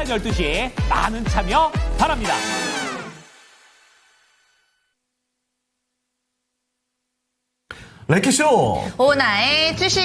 12시 많은 참여 바랍니다. 랭킹쇼 오나의 주식.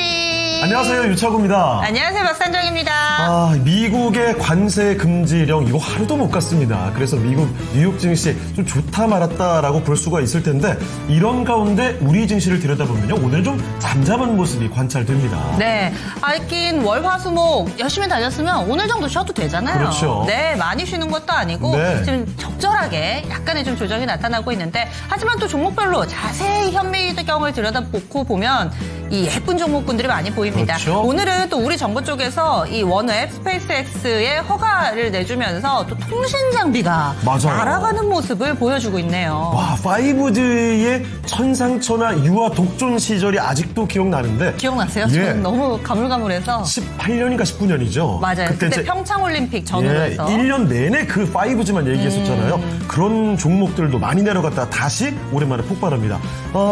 안녕하세요, 유차구입니다. 안녕하세요, 박산정입니다. 미국의 관세 금지령 이거 하루도 못 갔습니다. 그래서 미국 뉴욕 증시 좀 좋다 말았다라고 볼 수가 있을 텐데 이런 가운데 우리 증시를 들여다보면요, 오늘은 좀 잠잠한 모습이 관찰됩니다. 네, 알긴 월화수목 열심히 다녔으면 오늘 정도 쉬어도 되잖아요. 그렇죠. 네, 많이 쉬는 것도 아니고 네. 지금 적절하게 약간의 좀 조정이 나타나고 있는데, 하지만 또 종목별로 자세히 현미경을 들여다보고 보면 이 예쁜 종목군들이 많이 보입니다. 그렇죠. 오늘은 또 우리 정부 쪽에서 이 원웹 스페이스X의 허가를 내주면서 또 통신 장비가 맞아요. 날아가는 모습을 보여주고 있네요. 와, 5G의 천상천하 유아 독존 시절이 아직도 기억나는데. 기억나세요? 예. 저는 너무 가물가물해서. 18년인가 19년이죠. 맞아요. 그때 평창올림픽 전후로 해서. 1년 내내 그 5G만 얘기했었잖아요. 그런 종목들도 많이 내려갔다 다시 오랜만에 폭발합니다.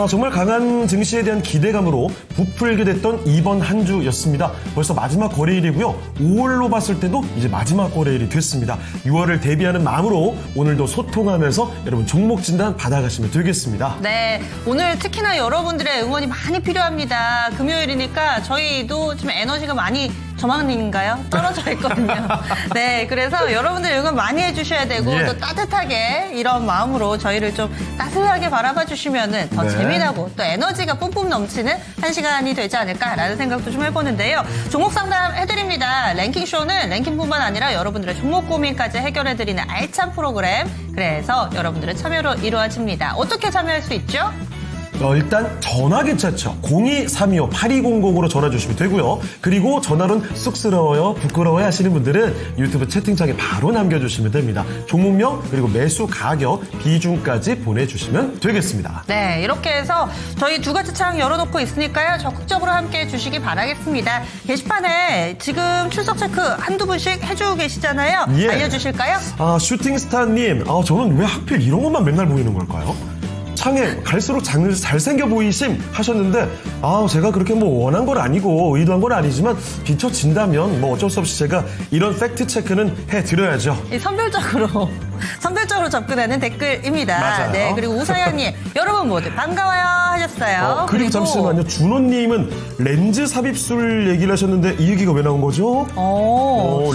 정말 강한 증시에 대한 기대감으로 부풀게 됐던 이번 한 주였습니다. 벌써 마지막 거래일이고요. 5월로 봤을 때도 이제 마지막 거래일이 됐습니다. 6월을 대비하는 마음으로 오늘도 소통하면서 여러분 종목 진단 받아가시면 되겠습니다. 네, 오늘 특히나 여러분들의 응원이 많이 필요합니다. 금요일이니까 저희도 지금 에너지가 많이 저만인가요? 떨어져 있거든요. 네, 그래서 여러분들 응원 많이 해주셔야 되고 예. 또 따뜻하게 이런 마음으로 저희를 좀 따뜻하게 바라봐 주시면은 더 네. 재미나고 또 에너지가 뿜뿜 넘치는 한 시간이 되지 않을까라는 생각도 좀 해보는데요. 종목 상담 해드립니다. 랭킹쇼는 랭킹뿐만 아니라 여러분들의 종목 고민까지 해결해드리는 알찬 프로그램. 그래서 여러분들의 참여로 이루어집니다. 어떻게 참여할 수 있죠? 일단 전화 괜찮죠. 02-325-8200으로 전화 주시면 되고요. 그리고 전화로는 쑥스러워요, 부끄러워요 하시는 분들은 유튜브 채팅창에 바로 남겨주시면 됩니다. 종목명 그리고 매수 가격 비중까지 보내주시면 되겠습니다. 네, 이렇게 해서 저희 두 가지 창 열어놓고 있으니까요. 적극적으로 함께해 주시기 바라겠습니다. 게시판에 지금 출석 체크 한두 분씩 해주고 계시잖아요. 예. 알려주실까요? 슈팅스타님, 저는 왜 하필 이런 것만 맨날 보이는 걸까요? 창에 갈수록 잘생겨 보이심 하셨는데, 제가 그렇게 뭐 원한 건 아니고 의도한 건 아니지만 비춰진다면 뭐 어쩔 수 없이 제가 이런 팩트 체크는 해드려야죠. 이 선별적으로 접근하는 댓글입니다. 맞아요. 네, 그리고 우사연님, 여러분 모두 반가워요 하셨어요. 그리고 잠시만요. 준호님은 렌즈 삽입술 얘기를 하셨는데 이 얘기가 왜 나온 거죠?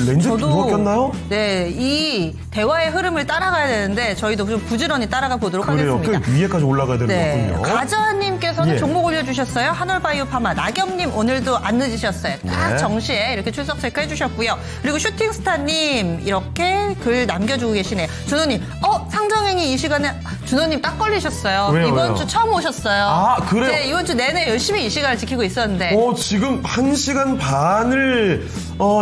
렌즈 누가 꼈나요? 네, 이 대화의 흐름을 따라가야 되는데 저희도 좀 부지런히 따라가 보도록 그래요. 하겠습니다. 꽤 위에까지 올라가야 되는 네, 거군요. 가자님께서는 예. 종목 올려주셨어요. 한올바이오파마. 나겸님 오늘도 안 늦으셨어요. 딱 네. 정시에 이렇게 출석 체크 해주셨고요. 그리고 슈팅스타님 이렇게 글 남겨주고 계시네요. 준호님, 상정행이 이 시간에 준호님 딱 걸리셨어요. 왜요, 이번 왜요? 주 처음 오셨어요. 그래요? 네, 이번 주 내내 열심히 이 시간을 지키고 있었는데. 지금 1시간 반을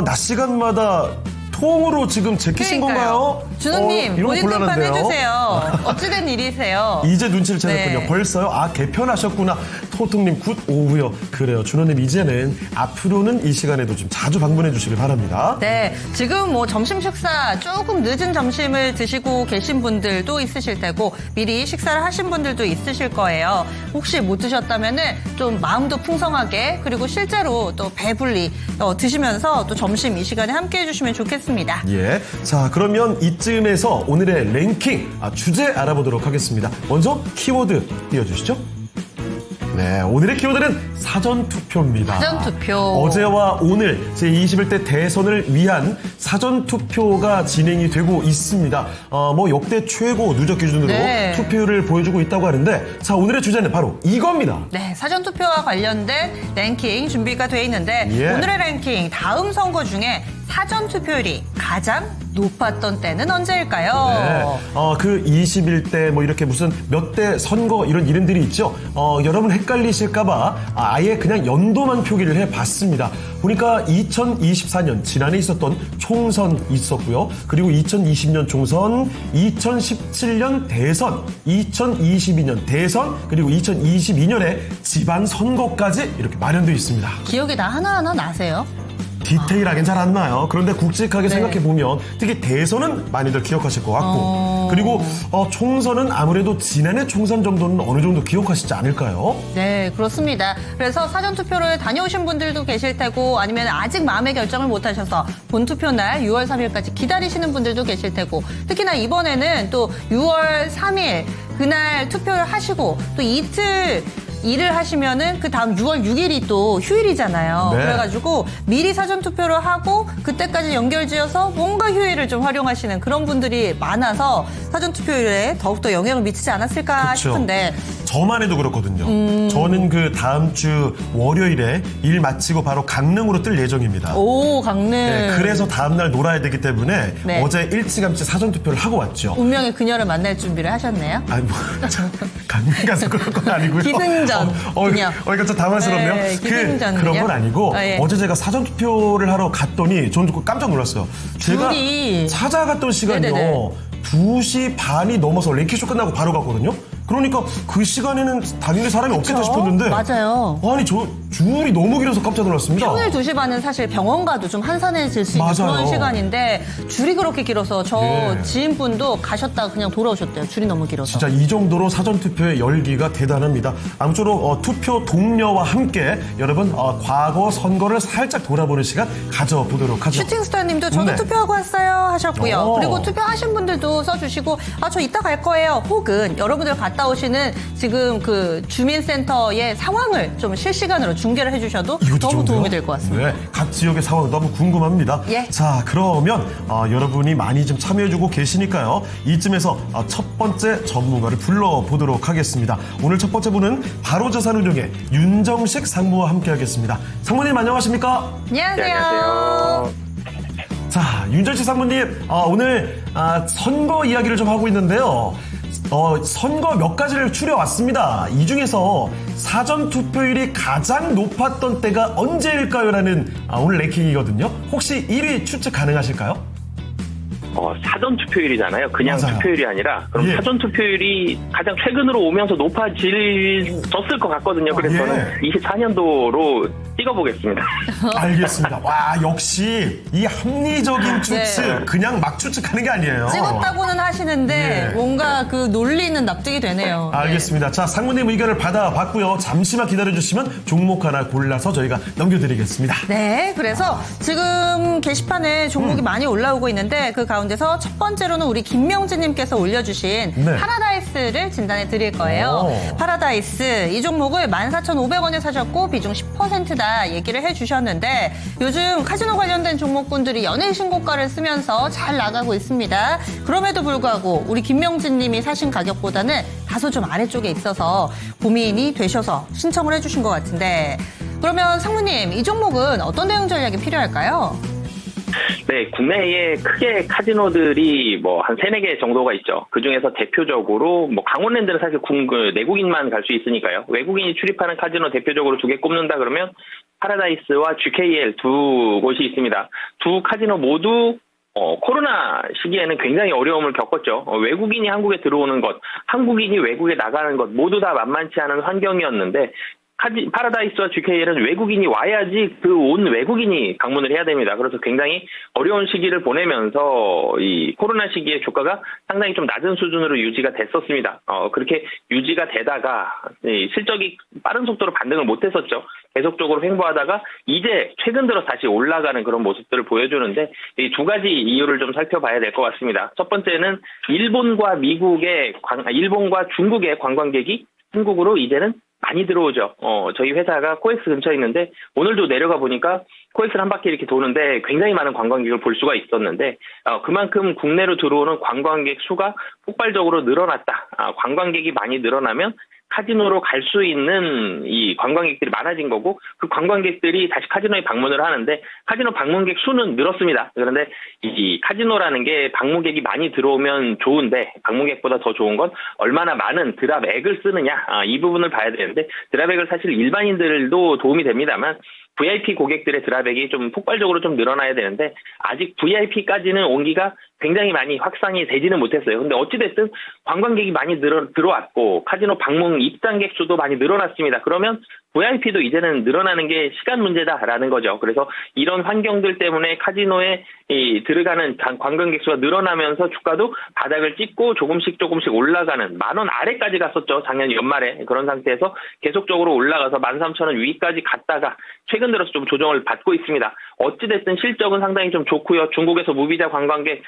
낮 시간마다 통으로 지금 제끼신 건가요? 준호님, 이런 거 본인 등판 곤란한데요? 해주세요. 어찌된 일이세요? 이제 눈치를 채셨군요. 네. 벌써요? 개편하셨구나. 토통님 굿 오후요. 그래요. 준호님 이제는 앞으로는 이 시간에도 좀 자주 방문해 주시길 바랍니다. 네, 지금 뭐 점심 식사 조금 늦은 점심을 드시고 계신 분들도 있으실 테고 미리 식사를 하신 분들도 있으실 거예요. 혹시 못 드셨다면은 좀 마음도 풍성하게 그리고 실제로 또 배불리 드시면서 또 점심 이 시간에 함께 해주시면 좋겠습니다. 예. 자, 그러면 이쯤에서 오늘의 랭킹 주제 알아보도록 하겠습니다. 먼저 키워드 띄워주시죠. 네, 오늘의 키워드는 사전투표입니다. 사전투표. 어제와 오늘 제21대 대선을 위한 사전투표가 진행이 되고 있습니다. 뭐 역대 최고 누적 기준으로 네. 투표율을 보여주고 있다고 하는데, 자, 오늘의 주제는 바로 이겁니다. 네, 사전투표와 관련된 랭킹 준비가 돼 있는데 예. 오늘의 랭킹 다음 선거 중에 사전투표율이 가장 높았던 때는 언제일까요? 네. 그 21대 뭐 이렇게 무슨 몇 대 선거 이런 이름들이 있죠. 여러분 헷갈리실까봐 아예 그냥 연도만 표기를 해봤습니다. 보니까 2024년 지난해 있었던 총선 있었고요. 그리고 2020년 총선, 2017년 대선, 2022년 대선, 그리고 2022년에 지방선거까지 이렇게 마련되어 있습니다. 기억이 다 하나하나 나세요? 디테일하긴 잘 안 나요. 그런데 굵직하게 생각해보면 특히 대선은 많이들 기억하실 것 같고 그리고 총선은 아무래도 지난해 총선 정도는 어느 정도 기억하시지 않을까요? 네, 그렇습니다. 그래서 사전투표를 다녀오신 분들도 계실 테고 아니면 아직 마음의 결정을 못하셔서 본투표 날 6월 3일까지 기다리시는 분들도 계실 테고 특히나 이번에는 또 6월 3일 그날 투표를 하시고 또 이틀 일을 하시면은 그 다음 6월 6일이 또 휴일이잖아요. 네. 그래가지고 미리 사전 투표를 하고 그때까지 연결지어서 뭔가 휴일을 좀 활용하시는 그런 분들이 많아서 사전 투표율에 더욱더 영향을 미치지 않았을까 그쵸. 싶은데 저만 해도 그렇거든요. 저는 그 다음 주 월요일에 일 마치고 바로 강릉으로 뜰 예정입니다. 오 강릉. 네, 그래서 다음날 놀아야 되기 때문에 네. 어제 일찌감치 사전투표를 하고 왔죠. 운명의 그녀를 만날 준비를 하셨네요. 아니 뭐 강릉 가서 그런 건 아니고요. 기승전 그녀. 이거 좀 당황스럽네요. 네, 기승전 그런 그녀. 건 아니고 예. 어제 제가 사전투표를 하러 갔더니 저는 깜짝 놀랐어요. 제가 줄이. 찾아갔던 시간이요. 네네네. 2시 반이 넘어서 랭키쇼 끝나고 바로 갔거든요. 그러니까 그 시간에는 당연히 사람이 없겠다 그쵸? 싶었는데 맞아요. 아니 저 줄이 너무 길어서 깜짝 놀랐습니다. 평일 2시 반은 사실 병원 가도 좀 한산해질 수 있는 맞아요. 그런 시간인데 줄이 그렇게 길어서 저 네. 지인분도 가셨다가 그냥 돌아오셨대요. 줄이 너무 길어서. 진짜 이 정도로 사전투표의 열기가 대단합니다. 아무쪼록 투표 동료와 함께 여러분 과거 선거를 살짝 돌아보는 시간 가져보도록 하죠. 슈팅스타님도 저도 네. 투표하고 왔어요 하셨고요. 오. 그리고 투표하신 분들도 써주시고 저 이따 갈 거예요. 혹은 여러분들 갔다 오시는 지금 그 주민센터의 상황을 좀 실시간으로 중계를 해주셔도 이것도 너무 좋은데요? 도움이 될 것 같습니다. 네, 각 지역의 상황 너무 궁금합니다. 예. 자, 그러면 여러분이 많이 좀 참여해주고 계시니까요. 이쯤에서 첫 번째 전문가를 불러보도록 하겠습니다. 오늘 첫 번째 분은 바로자산운용의 윤정식 상무와 함께하겠습니다. 상무님 안녕하십니까? 안녕하세요. 네, 안녕하세요. 자, 윤정식 상무님 오늘 선거 이야기를 좀 하고 있는데요. 선거 몇 가지를 추려왔습니다. 이 중에서 사전투표율이 가장 높았던 때가 언제일까요?라는 오늘 랭킹이거든요. 혹시 1위 추측 가능하실까요? 사전 투표율이잖아요. 그냥 맞아요. 투표율이 아니라 그럼 예. 사전 투표율이 가장 최근으로 오면서 높아졌을 것 같거든요. 그래서 저는 24년도로 찍어보겠습니다. 알겠습니다. 와, 역시 이 합리적인 추측, 네. 그냥 막 추측하는 게 아니에요. 찍었다고는 하시는데 예. 뭔가 그 논리는 납득이 되네요. 알겠습니다. 자, 상무님 의견을 받아봤고요. 잠시만 기다려주시면 종목 하나 골라서 저희가 넘겨드리겠습니다. 네, 그래서 지금 게시판에 종목이 많이 올라오고 있는데 그 가운데서 첫 번째로는 우리 김명진님께서 올려주신 네. 파라다이스를 진단해 드릴 거예요. 오. 파라다이스 이 종목을 14,500원에 사셨고 비중 10%다 얘기를 해주셨는데 요즘 카지노 관련된 종목군들이 연일 신고가를 쓰면서 잘 나가고 있습니다. 그럼에도 불구하고 우리 김명진님이 사신 가격보다는 다소 좀 아래쪽에 있어서 고민이 되셔서 신청을 해주신 것 같은데 그러면 상무님 이 종목은 어떤 대응 전략이 필요할까요? 네, 국내에 크게 카지노들이 한 3-4개 정도가 있죠. 그 중에서 대표적으로 강원랜드는 사실 내국인만 갈 수 있으니까요. 외국인이 출입하는 카지노 대표적으로 2개 꼽는다 그러면 파라다이스와 GKL 두 곳이 있습니다. 두 카지노 모두 코로나 시기에는 굉장히 어려움을 겪었죠. 외국인이 한국에 들어오는 것, 한국인이 외국에 나가는 것 모두 다 만만치 않은 환경이었는데 파라다이스와 GKL은 외국인이 와야지 그 온 외국인이 방문을 해야 됩니다. 그래서 굉장히 어려운 시기를 보내면서 이 코로나 시기에 주가가 상당히 좀 낮은 수준으로 유지가 됐었습니다. 그렇게 유지가 되다가 실적이 빠른 속도로 반등을 못했었죠. 계속적으로 횡보하다가 이제 최근 들어 다시 올라가는 그런 모습들을 보여주는데 이 두 가지 이유를 좀 살펴봐야 될 것 같습니다. 첫 번째는 일본과 중국의 관광객이 한국으로 이제는 많이 들어오죠. 저희 회사가 코엑스 근처에 있는데 오늘도 내려가 보니까 코엑스를 한 바퀴 이렇게 도는데 굉장히 많은 관광객을 볼 수가 있었는데 그만큼 국내로 들어오는 관광객 수가 폭발적으로 늘어났다. 관광객이 많이 늘어나면 카지노로 갈 수 있는 이 관광객들이 많아진 거고 그 관광객들이 다시 카지노에 방문을 하는데 카지노 방문객 수는 늘었습니다. 그런데 이 카지노라는 게 방문객이 많이 들어오면 좋은데 방문객보다 더 좋은 건 얼마나 많은 드랍액을 쓰느냐 이 부분을 봐야 되는데 드랍액을 사실 일반인들도 도움이 됩니다만 VIP 고객들의 드랍액이 좀 폭발적으로 좀 늘어나야 되는데 아직 VIP까지는 온기가 굉장히 많이 확산이 되지는 못했어요. 근데 어찌됐든 관광객이 많이 들어왔고 카지노 방문 입장객 수도 많이 늘어났습니다. 그러면 VIP도 이제는 늘어나는 게 시간 문제다라는 거죠. 그래서 이런 환경들 때문에 카지노에 들어가는 관광객 수가 늘어나면서 주가도 바닥을 찍고 조금씩 올라가는 10,000원 아래까지 갔었죠. 작년 연말에. 그런 상태에서 계속적으로 올라가서 13,000원 위까지 갔다가 최근 들어서 좀 조정을 받고 있습니다. 어찌됐든 실적은 상당히 좀 좋고요. 중국에서 무비자 관광객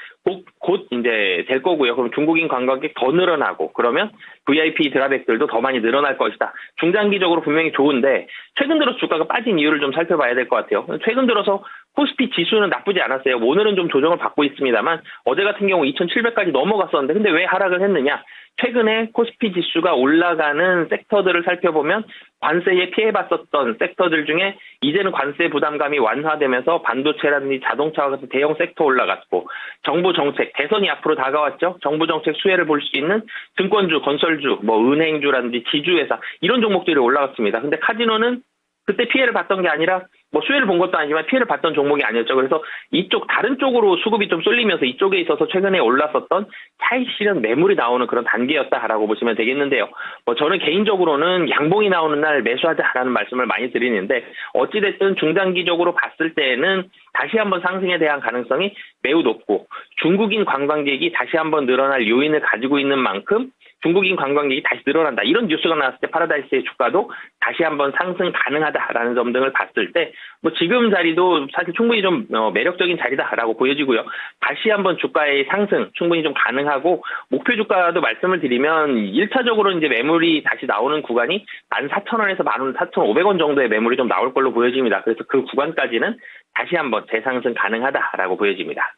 곧 이제 될 거고요. 그럼 중국인 관광객 더 늘어나고 그러면 VIP 드라백들도 더 많이 늘어날 것이다. 중장기적으로 분명히 좋은데 최근 들어서 주가가 빠진 이유를 좀 살펴봐야 될 것 같아요. 최근 들어서 코스피 지수는 나쁘지 않았어요. 오늘은 좀 조정을 받고 있습니다만 어제 같은 경우 2,700까지 넘어갔었는데 근데 왜 하락을 했느냐? 최근에 코스피 지수가 올라가는 섹터들을 살펴보면 관세에 피해봤었던 섹터들 중에 이제는 관세 부담감이 완화되면서 반도체라든지 자동차와 같은 대형 섹터 올라갔고 정부 정책, 대선이 앞으로 다가왔죠. 정부 정책 수혜를 볼 수 있는 증권주, 건설주, 은행주라든지 지주회사 이런 종목들이 올라갔습니다. 근데 카지노는 그때 피해를 봤던 게 아니라 수혜를 본 것도 아니지만 피해를 봤던 종목이 아니었죠. 그래서 이쪽 다른 쪽으로 수급이 좀 쏠리면서 이쪽에 있어서 최근에 올랐었던 차익 실현 매물이 나오는 그런 단계였다라고 보시면 되겠는데요. 저는 개인적으로는 양봉이 나오는 날 매수하자라는 말씀을 많이 드리는데 어찌됐든 중장기적으로 봤을 때는 다시 한번 상승에 대한 가능성이 매우 높고 중국인 관광객이 다시 한번 늘어날 요인을 가지고 있는 만큼 중국인 관광객이 다시 늘어난다. 이런 뉴스가 나왔을 때 파라다이스의 주가도 다시 한번 상승 가능하다라는 점 등을 봤을 때 지금 자리도 사실 충분히 좀 매력적인 자리다라고 보여지고요. 다시 한번 주가의 상승 충분히 좀 가능하고 목표 주가도 말씀을 드리면 1차적으로 이제 매물이 다시 나오는 구간이 14,000원에서 14,500원 정도의 매물이 좀 나올 걸로 보여집니다. 그래서 그 구간까지는 다시 한번 재상승 가능하다라고 보여집니다.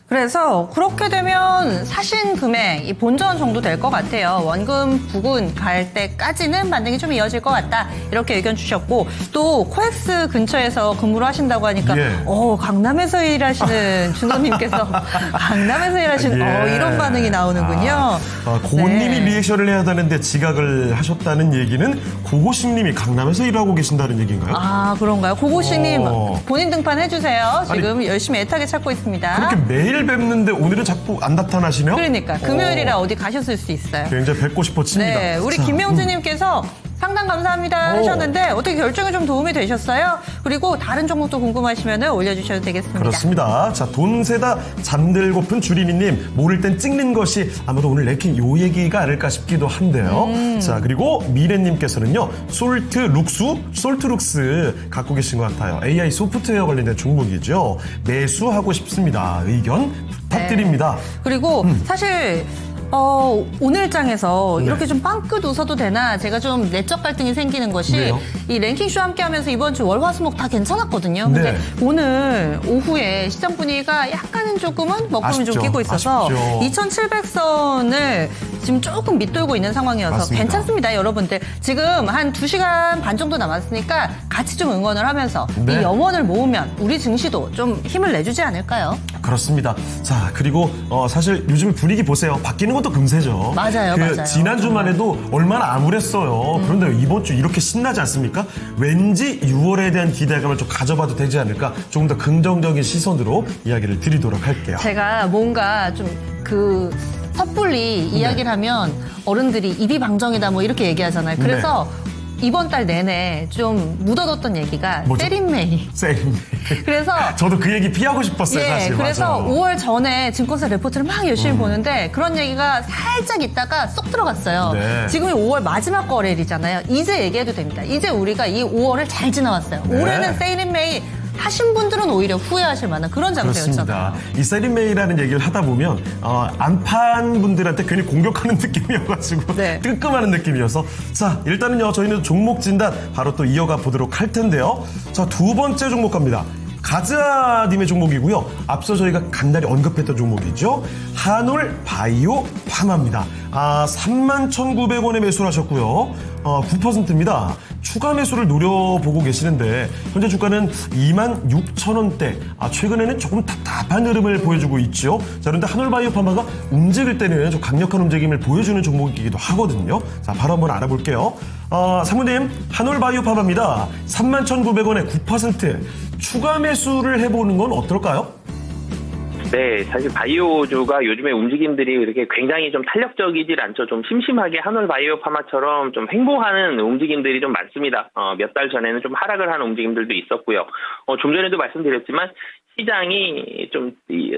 그래서 그렇게 되면 사신 금액 이 본전 정도 될 것 같아요. 원금 부근 갈 때까지는 반등이 좀 이어질 것 같다. 이렇게 의견 주셨고 또 코엑스 근처에서 근무를 하신다고 하니까 강남에서 일하시는 준호님께서 강남에서 일하시는 이런 반응이 나오는군요. 고고님이 리액션을 해야 하는데 지각을 하셨다는 얘기는 고고식님이 강남에서 일하고 계신다는 얘기인가요? 아 그런가요? 고고식님 본인 등판 해주세요. 지금 열심히 애타게 찾고 있습니다. 그렇게 매일 뵙는데 오늘은 자꾸 안 나타나시네요? 그러니까 금요일이라 어디 가셨을 수 있어요. 굉장히 뵙고 싶어집니다. 네, 우리 김명주님께서 상담 감사합니다 하셨는데 어떻게 결정에 좀 도움이 되셨어요? 그리고 다른 종목도 궁금하시면 올려주셔도 되겠습니다. 그렇습니다. 자, 돈 세다 잠들고픈 주린이님 모를 땐 찍는 것이 아마도 오늘 랭킹 요 얘기가 아닐까 싶기도 한데요. 자, 그리고 미래님께서는요 솔트룩스 갖고 계신 것 같아요. AI 소프트웨어 관련된 종목이죠. 매수하고 싶습니다. 의견 부탁드립니다. 그리고 사실 오늘장에서 이렇게 좀 빵긋 웃어도 되나 제가 좀 내적 갈등이 생기는 것이 왜요? 이 랭킹쇼 함께 하면서 이번 주 월화수목 다 괜찮았거든요. 근데 오늘 오후에 시장 분위기가 약간은 조금은 먹구름이 좀 끼고 있어서 2,700선을 지금 조금 밑돌고 있는 상황이어서 맞습니다. 괜찮습니다, 여러분들. 지금 한 2시간 반 정도 남았으니까 같이 좀 응원을 하면서 이 염원을 모으면 우리 증시도 좀 힘을 내주지 않을까요? 그렇습니다. 자, 그리고 사실 요즘 분위기 보세요. 바뀌는 것도 금세죠. 맞아요. 지난주만 해도 얼마나 암울했어요. 그런데 이번 주 이렇게 신나지 않습니까? 왠지 6월에 대한 기대감을 좀 가져봐도 되지 않을까? 조금 더 긍정적인 시선으로 이야기를 드리도록 할게요. 제가 뭔가 좀 섣불리 이야기를 하면 어른들이 입이 방정이다 뭐 이렇게 얘기하잖아요. 그래서 이번 달 내내 좀 묻어뒀던 얘기가 세린메이. 그래서 저도 그 얘기 피하고 싶었어요, 사실. 그래서 맞아. 5월 전에 증권사 레포트를 막 열심히 보는데 그런 얘기가 살짝 있다가 쏙 들어갔어요. 지금이 5월 마지막 거래일이잖아요. 이제 얘기해도 됩니다. 이제 우리가 이 5월을 잘 지나왔어요. 올해는 세린메이 하신 분들은 오히려 후회하실 만한 그런 장세였잖아요. 그렇습니다. 이 세린메이라는 얘기를 하다 보면 안 판 분들한테 괜히 공격하는 느낌이어가지고 뜨끔하는 느낌이어서 자, 일단은요 저희는 종목 진단 바로 또 이어가 보도록 할 텐데요. 자, 두 번째 종목 갑니다. 가즈아님의 종목이고요. 앞서 저희가 간단히 언급했던 종목이죠. 한올 바이오 파마입니다. 31,900원에 매수를 하셨고요. 9%입니다. 추가 매수를 노려보고 계시는데 현재 주가는 26,000원대. 최근에는 조금 답답한 흐름을 보여주고 있죠. 자, 그런데 한올 바이오 파마가 움직일 때는 좀 강력한 움직임을 보여주는 종목이기도 하거든요. 자, 바로 한번 알아볼게요. 사모님, 한올 바이오 파마입니다. 31,900원에 9%. 추가 매수를 해보는 건 어떨까요? 네, 사실 바이오주가 요즘에 움직임들이 이렇게 굉장히 좀 탄력적이질 않죠. 좀 심심하게 한올 바이오 파마처럼 좀 횡보하는 움직임들이 좀 많습니다. 몇 달 전에는 좀 하락을 하는 움직임들도 있었고요. 좀 전에도 말씀드렸지만 시장이 좀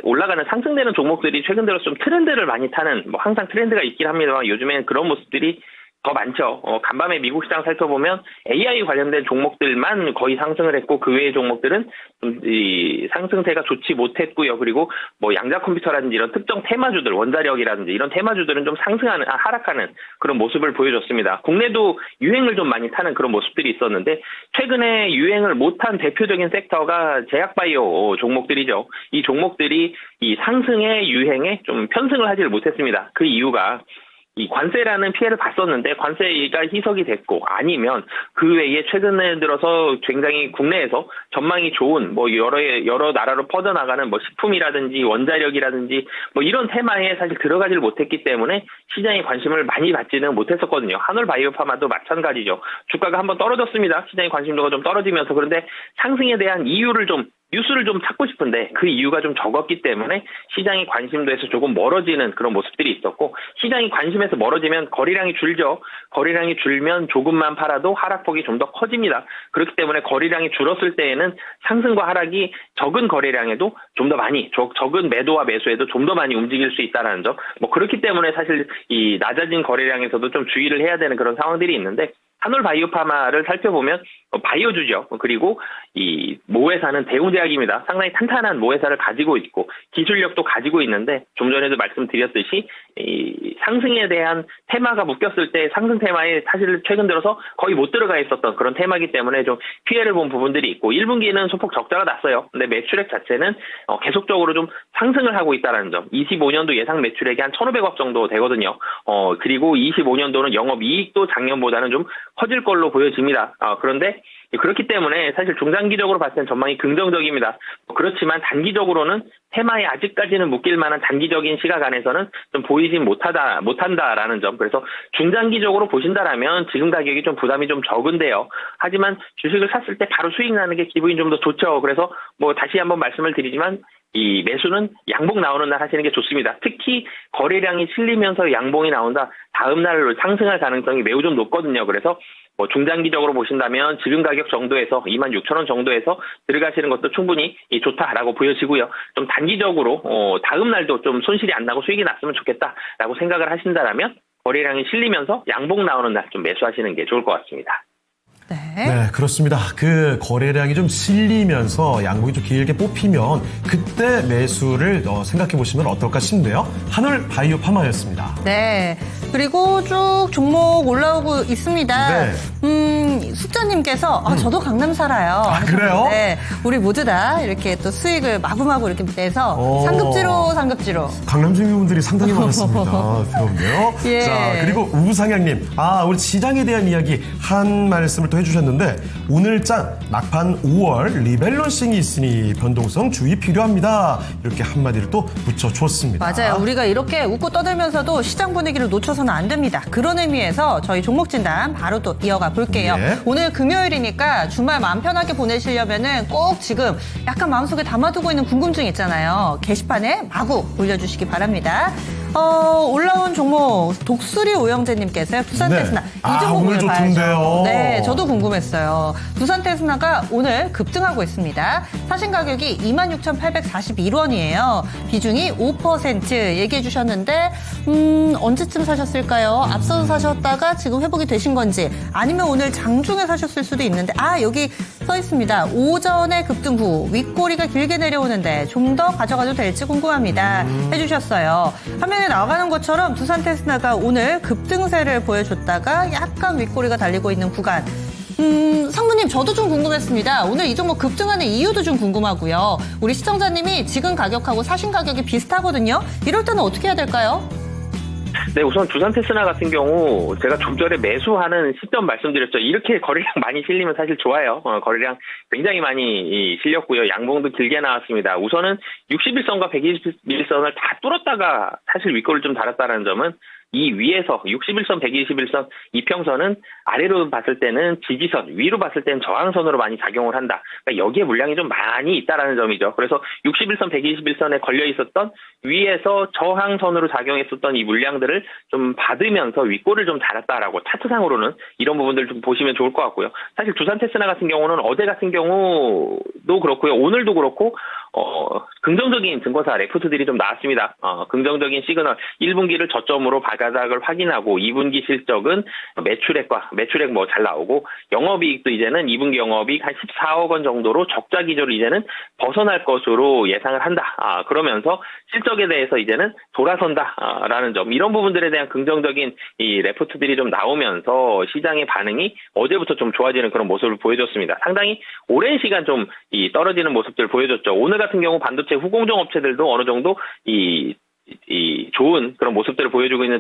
올라가는 상승되는 종목들이 최근 들어서 좀 트렌드를 많이 타는, 뭐 항상 트렌드가 있긴 합니다만 요즘에는 그런 모습들이 더 많죠. 간밤에 미국 시장 살펴보면 AI 관련된 종목들만 거의 상승을 했고 그 외의 종목들은 좀 이 상승세가 좋지 못했고요. 그리고 뭐 양자 컴퓨터라든지 이런 특정 테마주들, 원자력이라든지 이런 테마주들은 좀 하락하는 그런 모습을 보여줬습니다. 국내도 유행을 좀 많이 타는 그런 모습들이 있었는데 최근에 유행을 못한 대표적인 섹터가 제약바이오 종목들이죠. 이 종목들이 이 상승의 유행에 좀 편승을 하지를 못했습니다. 그 이유가 이 관세라는 피해를 봤었는데 관세가 희석이 됐고 아니면 그 외에 최근에 들어서 굉장히 국내에서 전망이 좋은 뭐 여러 나라로 퍼져나가는 뭐 식품이라든지 원자력이라든지 뭐 이런 테마에 사실 들어가지를 못했기 때문에 시장의 관심을 많이 받지는 못했었거든요. 한올 바이오파마도 마찬가지죠. 주가가 한번 떨어졌습니다. 시장의 관심도가 좀 떨어지면서. 그런데 상승에 대한 뉴스를 좀 찾고 싶은데 그 이유가 좀 적었기 때문에 시장의 관심도에서 조금 멀어지는 그런 모습들이 있었고, 시장이 관심에서 멀어지면 거래량이 줄죠. 거래량이 줄면 조금만 팔아도 하락폭이 좀 더 커집니다. 그렇기 때문에 거래량이 줄었을 때에는 상승과 하락이 적은 거래량에도 좀 더 많이, 적은 매도와 매수에도 좀 더 많이 움직일 수 있다는 점. 뭐 그렇기 때문에 사실 이 낮아진 거래량에서도 좀 주의를 해야 되는 그런 상황들이 있는데, 한올 바이오파마를 살펴보면 바이오주죠. 그리고 이 모회사는 대웅제약입니다. 상당히 탄탄한 모회사를 가지고 있고 기술력도 가지고 있는데, 좀 전에도 말씀드렸듯이 이 상승에 대한 테마가 묶였을 때 상승 테마에 사실 최근 들어서 거의 못 들어가 있었던 그런 테마이기 때문에 좀 피해를 본 부분들이 있고, 1분기는 소폭 적자가 났어요. 근데 매출액 자체는 계속적으로 좀 상승을 하고 있다는 점. 25년도 예상 매출액이 한 1,500억 정도 되거든요. 그리고 25년도는 영업이익도 작년보다는 좀 커질 걸로 보여집니다. 그런데 그렇기 때문에 사실 중장기적으로 봤을 땐 전망이 긍정적입니다. 그렇지만 단기적으로는 테마에 아직까지는 묶일 만한 단기적인 시각 안에서는 좀 보이진 못한다라는 점. 그래서 중장기적으로 보신다라면 지금 가격이 좀 부담이 좀 적은데요. 하지만 주식을 샀을 때 바로 수익 나는 게 기분이 좀 더 좋죠. 그래서 뭐 다시 한번 말씀을 드리지만 이 매수는 양봉 나오는 날 하시는 게 좋습니다. 특히 거래량이 실리면서 양봉이 나온다, 다음 날 상승할 가능성이 매우 좀 높거든요. 그래서 뭐 중장기적으로 보신다면 지금 가격 정도에서 26,000원 정도에서 들어가시는 것도 충분히 좋다라고 보여지고요. 좀 단기적으로 다음 날도 좀 손실이 안 나고 수익이 났으면 좋겠다라고 생각을 하신다라면 거래량이 실리면서 양봉 나오는 날 좀 매수하시는 게 좋을 것 같습니다. 네, 그렇습니다. 그 거래량이 좀 실리면서 양봉이 좀 길게 뽑히면 그때 매수를 생각해 보시면 어떨까 싶네요. 한올 바이오파마였습니다. 네. 그리고 쭉 종목 올라오고 있습니다. 네. 숙자님께서 저도 강남 살아요. 아, 그래요? 네. 우리 모두 다 이렇게 또 수익을 마구마구 이렇게 내서 상급지로. 강남 주민분들이 상당히 많았습니다. 그런데요. 예. 자, 그리고 우상향님. 우리 시장에 대한 이야기 한 말씀을 또 해주셨는데, 오늘장 막판 5월 리밸런싱이 있으니 변동성 주의 필요합니다. 이렇게 한마디를 또 붙여줬습니다. 맞아요. 우리가 이렇게 웃고 떠들면서도 시장 분위기를 놓쳐서는 안 됩니다. 그런 의미에서 저희 종목 진단 바로 또 이어가 볼게요. 예. 오늘 금요일이니까 주말 마음 편하게 보내시려면은 꼭 지금 약간 마음속에 담아두고 있는 궁금증 있잖아요. 게시판에 마구 올려주시기 바랍니다. 올라온 종목 독수리 오영재님께서요. 두산테스나. 네. 이 종목 오늘 오늘 봐야죠. 좋던데요. 네, 저도 궁금했어요. 두산테스나가 오늘 급등하고 있습니다. 사신 가격이 26,841원이에요. 비중이 5% 얘기해 주셨는데 언제쯤 사셨을까요? 앞서서 사셨다가 지금 회복이 되신 건지, 아니면 오늘 장중에 사셨을 수도 있는데, 여기 써 있습니다. 오전에 급등 후 윗꼬리가 길게 내려오는데 좀 더 가져가도 될지 궁금합니다. 해주셨어요. 화면에 나가는 것처럼 두산테스나가 오늘 급등세를 보여줬다가 약간 윗꼬리가 달리고 있는 구간. 상무님, 저도 좀 궁금했습니다. 오늘 이 종목 급등하는 이유도 좀 궁금하고요. 우리 시청자님이 지금 가격하고 사신 가격이 비슷하거든요. 이럴 때는 어떻게 해야 될까요? 네, 우선 두산테스나 같은 경우 제가 좀 전에 매수하는 시점 말씀드렸죠. 이렇게 거래량 많이 실리면 사실 좋아요. 거래량 굉장히 많이 실렸고요. 양봉도 길게 나왔습니다. 우선은 61선과 121선을 다 뚫었다가 사실 윗골을 좀 달았다는 점은 이 위에서 61선, 121선 이평선은 아래로 봤을 때는 지지선, 위로 봤을 때는 저항선으로 많이 작용을 한다. 그러니까 여기에 물량이 좀 많이 있다라는 점이죠. 그래서 61선, 121선에 걸려 있었던 위에서 저항선으로 작용했었던 이 물량들을 좀 받으면서 윗골을 좀 달았다라고 차트상으로는 이런 부분들 좀 보시면 좋을 것 같고요. 사실 두산 테스나 같은 경우는 어제 같은 경우도 그렇고요. 오늘도 그렇고 긍정적인 증거사 레포트들이 좀 나왔습니다. 긍정적인 시그널 1분기를 저점으로 바닥을 확인하고 2분기 실적은 매출액 뭐 잘 나오고 영업이익도 이제는 2분기 영업이익 한 14억 원 정도로 적자 기조를 이제는 벗어날 것으로 예상을 한다. 그러면서 실적에 대해서 이제는 돌아선다라는 점, 이런 부분들에 대한 긍정적인 이 레포트들이 좀 나오면서 시장의 반응이 어제부터 좀 좋아지는 그런 모습을 보여줬습니다. 상당히 오랜 시간 좀 이 떨어지는 모습들을 보여줬죠. 오늘 같은 경우 반도체 후공정 업체들도 어느 정도 이 좋은 그런 모습들을 보여주고 있는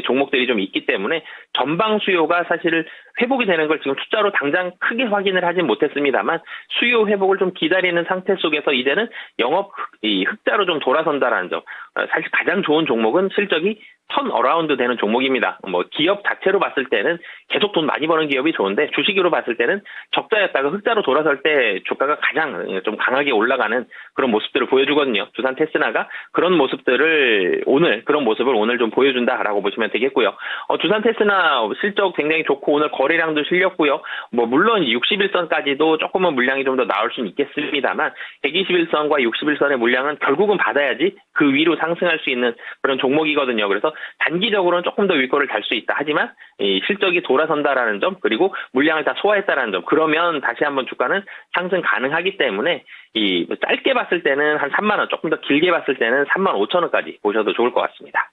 종목들이 좀 있기 때문에 전방 수요가 사실 회복이 되는 걸 지금 숫자로 당장 크게 확인을 하진 못했습니다만 수요 회복을 좀 기다리는 상태 속에서 이제는 영업 흑자로 좀 돌아선다라는 점, 사실 가장 좋은 종목은 실적이 턴 어라운드 되는 종목입니다. 뭐 기업 자체로 봤을 때는 계속 돈 많이 버는 기업이 좋은데 주식으로 봤을 때는 적자였다가 흑자로 돌아설 때 주가가 가장 좀 강하게 올라가는 그런 모습들을 보여주거든요. 두산 테스나가 그런 모습들을 그런 모습을 오늘 좀 보여준다라고 보시면 되겠고요. 두산 테스나 실적 굉장히 좋고 오늘 거래량도 실렸고요. 뭐 물론 61선까지도 조금은 물량이 좀 더 나올 수는 있겠습니다만 121선과 61선의 물량은 결국은 받아야지 그 위로 상승할 수 있는 그런 종목이거든요. 그래서 단기적으로는 조금 더 윗골을 달 수 있다. 하지만 이 실적이 돌아선다라는 점, 그리고 물량을 다 소화했다라는 점, 그러면 다시 한번 주가는 상승 가능하기 때문에 이 짧게 봤을 때는 한 3만 원, 조금 더 길게 봤을 때는 3만 5천 원까지 보셔도 좋을 것 같습니다.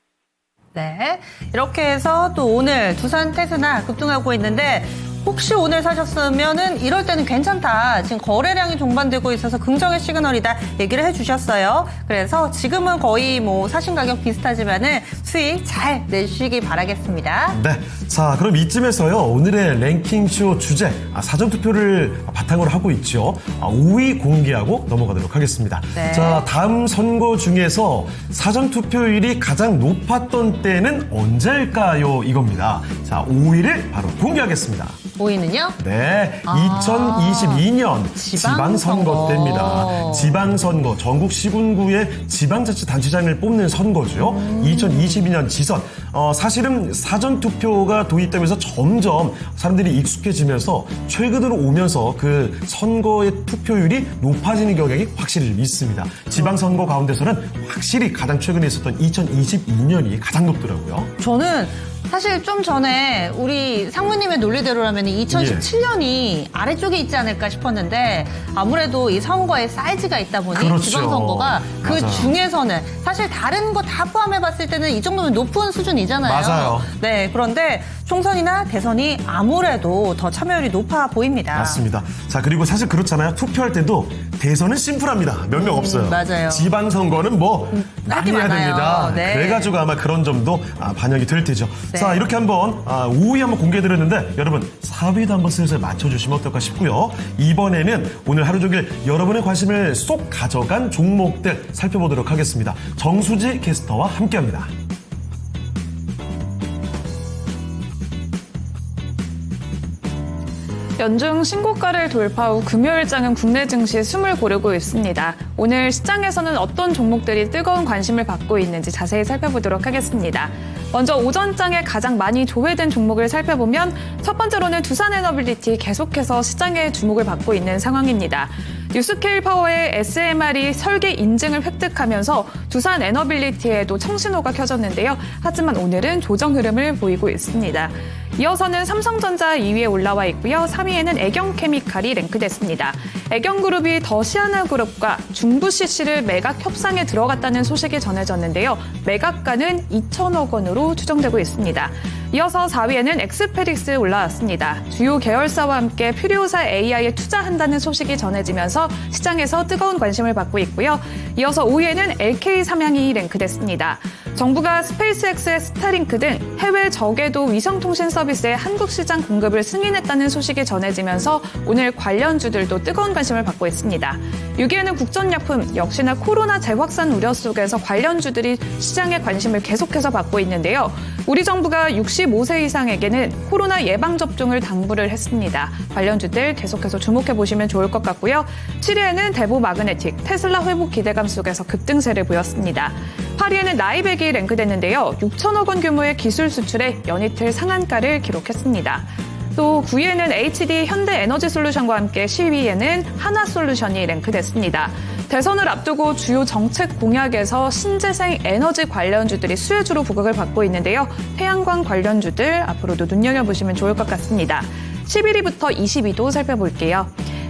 네, 이렇게 해서 또 오늘 두산 테스나 급등하고 있는데 혹시 오늘 사셨으면은 이럴 때는 괜찮다. 지금 거래량이 종반되고 있어서 긍정의 시그널이다 얘기를 해주셨어요. 그래서 지금은 거의 뭐 사신 가격 비슷하지만은 수익 잘 내주시기 바라겠습니다. 네. 자, 그럼 이쯤에서요, 오늘의 랭킹쇼 주제, 사전투표를 바탕으로 하고 있죠. 5위 공개하고 넘어가도록 하겠습니다. 네. 자, 다음 선거 중에서 사전투표율이 가장 높았던 때는 언제일까요? 이겁니다. 자, 5위를 바로 공개하겠습니다. 5위는요? 네, 2022년 지방선거 때입니다. 지방선거, 전국 시군구의 지방자치단체장을 뽑는 선거죠. 2022년 지선. 사실은 사전투표가 도입되면서 점점 사람들이 익숙해지면서 최근으로 오면서 그 선거의 투표율이 높아지는 경향이 확실히 있습니다. 지방선거 가운데서는 확실히 가장 최근에 있었던 2022년이 가장 높더라고요. 저는 사실 좀 전에 우리 상무님의 논리대로라면 2017년이 아래쪽에 있지 않을까 싶었는데 아무래도 이 선거의 사이즈가 있다 보니 그렇죠. 지방선거가 그 맞아요. 중에서는 사실 다른 거 다 포함해봤을 때는 이 정도면 높은 수준이잖아요. 맞아요. 네, 그런데 총선이나 대선이 아무래도 더 참여율이 높아 보입니다. 맞습니다. 자, 그리고 사실 그렇잖아요. 투표할 때도 대선은 심플합니다. 몇 명 없어요. 맞아요. 지방선거는 뭐 많이 해야 많아요. 됩니다. 네. 그래가지고 아마 그런 점도 반영이 될 테죠. 네. 자, 이렇게 한번 5위 한번 공개해드렸는데 여러분 4위도 한번 슬슬 맞춰주시면 어떨까 싶고요. 이번에는 오늘 하루 종일 여러분의 관심을 쏙 가져간 종목들 살펴보도록 하겠습니다. 정수지 캐스터와 함께합니다. 연중 신고가를 돌파 후 금요일장은 국내 증시 숨을 고르고 있습니다. 오늘 시장에서는 어떤 종목들이 뜨거운 관심을 받고 있는지 자세히 살펴보도록 하겠습니다. 먼저 오전장에 가장 많이 조회된 종목을 살펴보면 첫 번째로는 두산에너빌리티 계속해서 시장의 주목을 받고 있는 상황입니다. 뉴스케일 파워의 SMR이 설계 인증을 획득하면서 두산에너빌리티에도 청신호가 켜졌는데요. 하지만 오늘은 조정 흐름을 보이고 있습니다. 이어서는 삼성전자 2위에 올라와 있고요. 3위에는 애경케미칼이 랭크됐습니다. 애경그룹이 더시아나그룹과 중부CC를 매각 협상에 들어갔다는 소식이 전해졌는데요. 매각가는 2천억 원으로 추정되고 있습니다. 이어서 4위에는 엑스페릭스 올라왔습니다. 주요 계열사와 함께 퓨리오사 AI에 투자한다는 소식이 전해지면서 시장에서 뜨거운 관심을 받고 있고요. 이어서 5위에는 LK 삼양이 랭크됐습니다. 정부가 스페이스X의 스타링크 등 해외 저궤도 위성통신 서비스의 한국 시장 공급을 승인했다는 소식이 전해지면서 오늘 관련주들도 뜨거운 관심을 받고 있습니다. 6위에는 국전약품, 역시나 코로나 재확산 우려 속에서 관련주들이 시장의 관심을 계속해서 받고 있는데요. 우리 정부가 65세 이상에게는 코로나 예방접종을 당부를 했습니다. 관련주들 계속해서 주목해보시면 좋을 것 같고요. 7위에는 대보 마그네틱, 테슬라 회복 기대감 속에서 급등세를 보였습니다. 8위에는 나이백이 랭크됐는데요. 6천억 원 규모의 기술 수출에 연이틀 상한가를 기록했습니다. 또 9위에는 HD 현대에너지솔루션과 함께 10위에는 하나솔루션이 랭크됐습니다. 대선을 앞두고 주요 정책 공약에서 신재생 에너지 관련주들이 수혜주로 부각을 받고 있는데요. 태양광 관련주들 앞으로도 눈여겨보시면 좋을 것 같습니다. 11위부터 20위도 살펴볼게요.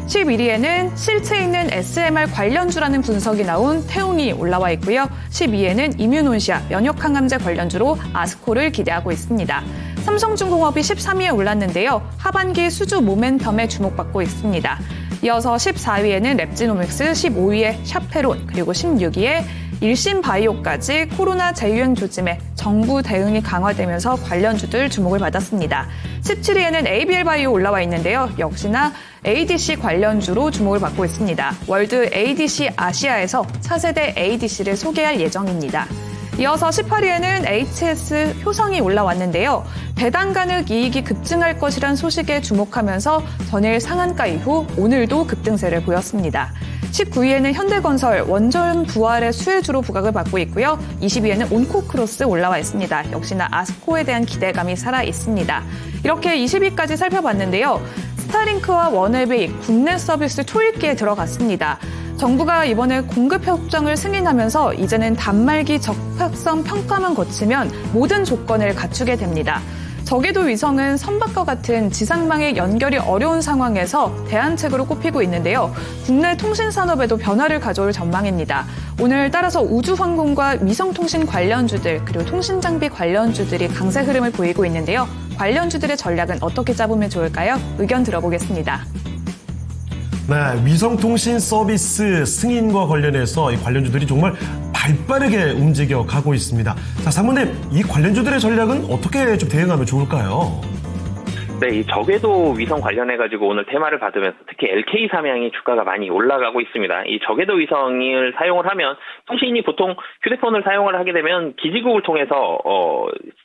11위에는 실체 있는 SMR 관련주라는 분석이 나온 태웅이 올라와 있고요. 12위에는 이뮤논시아 면역항암제 관련주로 아스코를 기대하고 있습니다. 삼성중공업이 13위에 올랐는데요. 하반기 수주 모멘텀에 주목받고 있습니다. 이어서 14위에는 랩지노믹스, 15위에 샤페론, 그리고 16위에 일신바이오까지 코로나 재유행 조짐에 정부 대응이 강화되면서 관련주들 주목을 받았습니다. 17위에는 ABL바이오 올라와 있는데요. 역시나 ADC 관련주로 주목을 받고 있습니다. 월드 ADC 아시아에서 차세대 ADC를 소개할 예정입니다. 이어서 18위에는 HS 효성이 올라왔는데요. 배당가능 이익이 급증할 것이란 소식에 주목하면서 전일 상한가 이후 오늘도 급등세를 보였습니다. 19위에는 현대건설 원전 부활의 수혜주로 부각을 받고 있고요. 20위에는 온코크로스 올라와 있습니다. 역시나 아스코에 대한 기대감이 살아 있습니다. 이렇게 20위까지 살펴봤는데요. 스타링크와 원앱이 국내 서비스 초읽기에 들어갔습니다. 정부가 이번에 공급 협정을 승인하면서 이제는 단말기 적합성 평가만 거치면 모든 조건을 갖추게 됩니다. 저궤도 위성은 선박과 같은 지상망의 연결이 어려운 상황에서 대안책으로 꼽히고 있는데요. 국내 통신 산업에도 변화를 가져올 전망입니다. 오늘 따라서 우주항공과 위성통신 관련주들 그리고 통신장비 관련주들이 강세 흐름을 보이고 있는데요. 관련주들의 전략은 어떻게 짜보면 좋을까요? 의견 들어보겠습니다. 네, 위성통신 서비스 승인과 관련해서 이 관련주들이 정말 발빠르게 움직여 가고 있습니다. 자, 사모님, 이 관련주들의 전략은 어떻게 좀 대응하면 좋을까요? 네, 이 저궤도 위성 관련해가지고 오늘 테마를 받으면서 특히 LK 삼양이 주가가 많이 올라가고 있습니다. 이 저궤도 위성을 사용을 하면 통신이 보통 휴대폰을 사용을 하게 되면 기지국을 통해서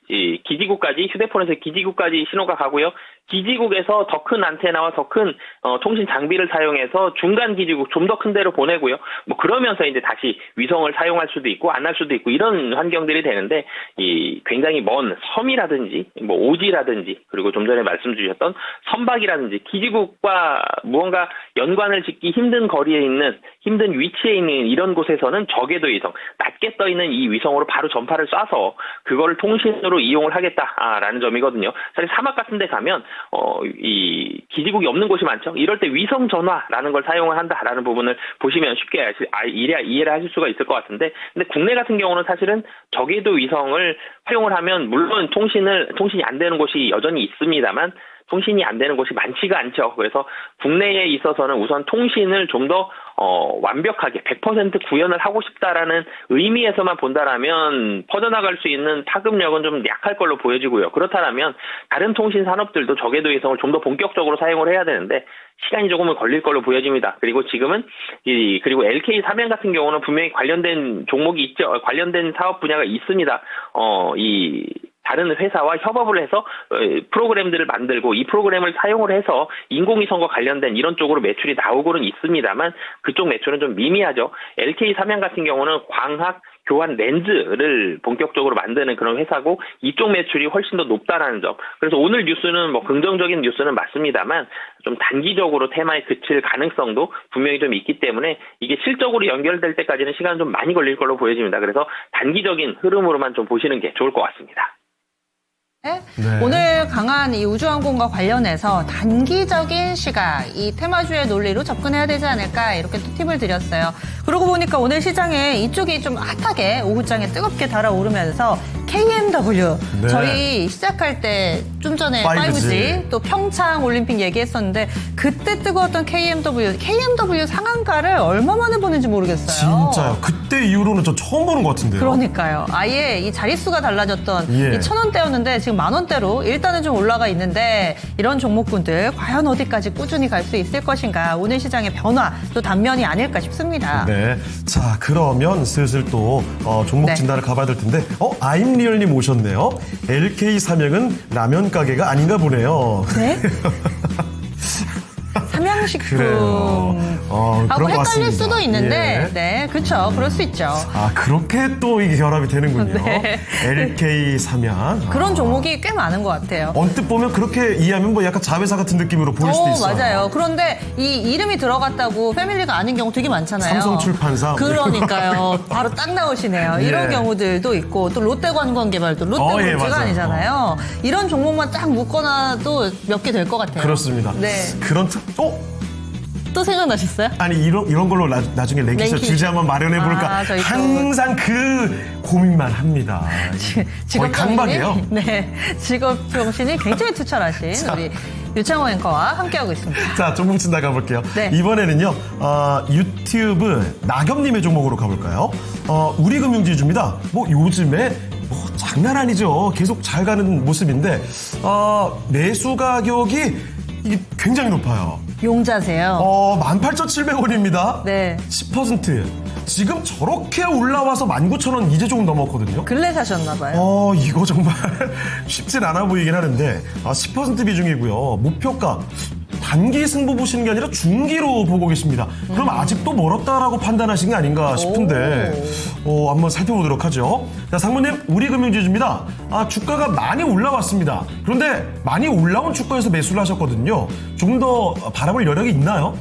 이 기지국까지 휴대폰에서 기지국까지 신호가 가고요. 기지국에서 더 큰 안테나와 더 큰 통신 장비를 사용해서 중간 기지국 좀 더 큰 데로 보내고요. 뭐 그러면서 이제 다시 위성을 사용할 수도 있고 안 할 수도 있고 이런 환경들이 되는데 이 굉장히 먼 섬이라든지 뭐 오지라든지 그리고 좀 전에 말씀 주셨던 선박이라든지 기지국과 무언가 연관을 짓기 힘든 거리에 있는 힘든 위치에 있는 이런 곳에서는 저궤도 위성 낮게 떠 있는 이 위성으로 바로 전파를 쏴서 그거를 통신으로 이용을 하겠다라는 점이거든요. 사실 사막 같은 데 가면 이 기지국이 없는 곳이 많죠. 이럴 때 위성 전화라는 걸 사용을 한다라는 부분을 보시면 쉽게 이해를 하실 수가 있을 것 같은데, 근데 국내 같은 경우는 사실은 저궤도 위성을 활용을 하면 물론 통신이 안 되는 곳이 여전히 있습니다만 통신이 안 되는 곳이 많지가 않죠. 그래서 국내에 있어서는 우선 통신을 좀 더 완벽하게 100% 구현을 하고 싶다라는 의미에서만 본다라면 퍼져나갈 수 있는 파급력은 좀 약할 걸로 보여지고요. 그렇다면 다른 통신 산업들도 저궤도 위성을 좀 더 본격적으로 사용을 해야 되는데 시간이 조금은 걸릴 걸로 보여집니다. 그리고 지금은 그리고 LK 삼양 같은 경우는 분명히 관련된 종목이 있죠. 관련된 사업 분야가 있습니다. 다른 회사와 협업을 해서 프로그램들을 만들고 이 프로그램을 사용을 해서 인공위성과 관련된 이런 쪽으로 매출이 나오고는 있습니다만 그쪽 매출은 좀 미미하죠. LK 삼양 같은 경우는 광학 교환 렌즈를 본격적으로 만드는 그런 회사고 이쪽 매출이 훨씬 더 높다라는 점. 그래서 오늘 뉴스는 뭐 긍정적인 뉴스는 맞습니다만 좀 단기적으로 테마에 그칠 가능성도 분명히 좀 있기 때문에 이게 실적으로 연결될 때까지는 시간 좀 많이 걸릴 걸로 보여집니다. 그래서 단기적인 흐름으로만 좀 보시는 게 좋을 것 같습니다. 네. 네. 오늘 강한 이 우주항공과 관련해서 단기적인 시각, 이 테마주의 논리로 접근해야 되지 않을까 이렇게 또 팁을 드렸어요. 그러고 보니까 오늘 시장에 이쪽이 좀 핫하게 오후장에 뜨겁게 달아오르면서 KMW 네. 저희 시작할 때 좀 전에 5G 또 평창 올림픽 얘기했었는데 그때 뜨거웠던 KMW 상한가를 얼마 만에 보는지 모르겠어요. 진짜요. 그때 이후로는 저 처음 보는 것 같은데요. 그러니까요. 아예 이 자릿수가 달라졌던 예. 이 1,000원대였는데 지금 10,000원대로 일단은 좀 올라가 있는데 이런 종목군들 과연 어디까지 꾸준히 갈 수 있을 것인가. 오늘 시장의 변화 또 단면이 아닐까 싶습니다. 네. 자, 그러면 슬슬 또 종목 네. 진단을 가봐야 될 텐데 아임리얼님 오셨네요. LK 삼양은 라면 가게가 아닌가 보네요. 네? 삼양식품. 그래요. 하고 그런 것 헷갈릴 같습니다. 수도 있는데, 예. 네, 그렇죠. 그럴 수 있죠. 아, 그렇게 또 이게 결합이 되는군요. 네. LK 삼양. 그런 종목이 꽤 많은 것 같아요. 언뜻 보면 그렇게 이해하면 뭐 약간 자회사 같은 느낌으로 보일 수도 있어요. 맞아요. 그런데 이 이름이 들어갔다고 패밀리가 아닌 경우 되게 많잖아요. 삼성출판사. 그러니까요. 바로 딱 나오시네요. 예. 이런 경우들도 있고 또 롯데관광개발도 롯데물주가 예, 맞아요. 아니잖아요. 이런 종목만 딱 묶어놔도 몇 개 될 것 같아요. 그렇습니다. 네. 그런 또 생각나셨어요? 아니 이런 걸로 나중에 랭킹쇼 랭킹. 주제 한번 마련해 볼까 저희 또 항상 그 고민만 합니다. 거의 강박이에요. 네, 직업 정신이 굉장히 투철하신 우리 유창호 앵커와 함께하고 있습니다. 자, 종목 진단 가볼게요. 네. 이번에는요, 유튜브 나겸님의 종목으로 가볼까요? 우리금융지주입니다. 뭐 요즘에 뭐 장난 아니죠. 계속 잘 가는 모습인데 매수 가격이 이게 굉장히 높아요. 용자세요. 18,700원입니다. 네. 10%. 지금 저렇게 올라와서 19,000원 이제 조금 넘었거든요. 근래 사셨나봐요. 이거 정말 쉽진 않아 보이긴 하는데 10% 비중이고요. 목표가 단기 승부 보시는 게 아니라 중기로 보고 계십니다. 그럼 아직도 멀었다라고 판단하신 게 아닌가 싶은데 한번 살펴보도록 하죠. 자, 상무님, 우리금융지주입니다. 주가가 많이 올라왔습니다. 그런데 많이 올라온 주가에서 매수를 하셨거든요. 조금 더 바라볼 여력이 있나요?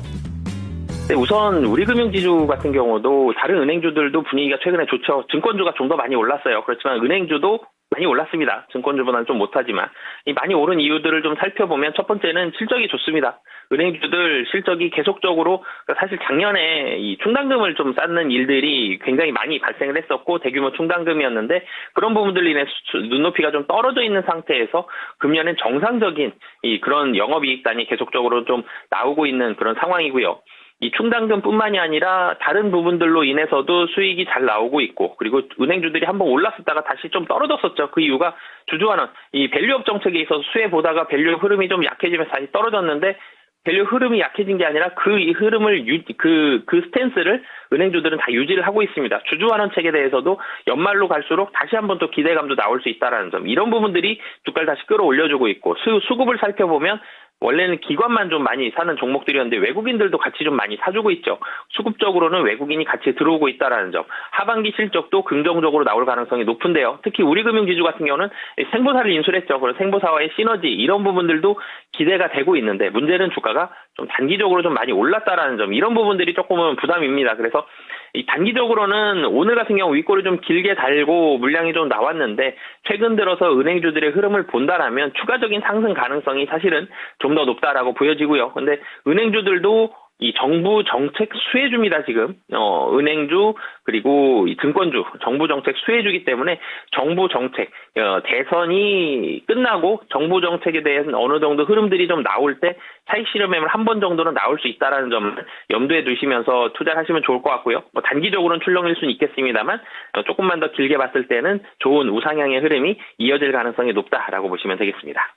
네, 우선 우리금융지주 같은 경우도 다른 은행주들도 분위기가 최근에 좋죠. 증권주가 좀 더 많이 올랐어요. 그렇지만 은행주도 많이 올랐습니다. 증권주보다는 좀 못하지만. 이 많이 오른 이유들을 좀 살펴보면 첫 번째는 실적이 좋습니다. 은행주들 실적이 계속적으로 사실 작년에 이 충당금을 좀 쌓는 일들이 굉장히 많이 발생을 했었고 대규모 충당금이었는데 그런 부분들로 인해 눈높이가 좀 떨어져 있는 상태에서 금년엔 정상적인 이 그런 영업이익단이 계속적으로 좀 나오고 있는 그런 상황이고요. 이 충당금뿐만이 아니라 다른 부분들로 인해서도 수익이 잘 나오고 있고 그리고 은행주들이 한번 올랐었다가 다시 좀 떨어졌었죠. 그 이유가 주주환원, 이 밸류업 정책에 있어서 수혜 보다가 밸류 흐름이 좀 약해지면서 다시 떨어졌는데 밸류 흐름이 약해진 게 아니라 그 흐름을 그 스탠스를 은행주들은 다 유지를 하고 있습니다. 주주환원책에 대해서도 연말로 갈수록 다시 한번 또 기대감도 나올 수 있다는 점. 이런 부분들이 주가를 다시 끌어올려주고 있고 수급을 살펴보면 원래는 기관만 좀 많이 사는 종목들이었는데 외국인들도 같이 좀 많이 사주고 있죠. 수급적으로는 외국인이 같이 들어오고 있다는 점. 하반기 실적도 긍정적으로 나올 가능성이 높은데요. 특히 우리금융지주 같은 경우는 생보사를 인수했죠. 그래서 생보사와의 시너지 이런 부분들도 기대가 되고 있는데 문제는 주가가 좀 단기적으로 좀 많이 올랐다라는 점. 이런 부분들이 조금은 부담입니다. 그래서 이 단기적으로는 오늘 같은 경우 윗골을 좀 길게 달고 물량이 좀 나왔는데 최근 들어서 은행주들의 흐름을 본다라면 추가적인 상승 가능성이 사실은 좀 더 높다라고 보여지고요. 근데 은행주들도 이 정부 정책 수혜주입니다, 지금. 은행주, 그리고 이 증권주, 정부 정책 수혜주기 때문에 정부 정책, 대선이 끝나고 정부 정책에 대한 어느 정도 흐름들이 좀 나올 때 차익 실현 매물 한 번 정도는 나올 수 있다는 점을 염두에 두시면서 투자를 하시면 좋을 것 같고요. 뭐 단기적으로는 출렁일 수는 있겠습니다만 조금만 더 길게 봤을 때는 좋은 우상향의 흐름이 이어질 가능성이 높다라고 보시면 되겠습니다.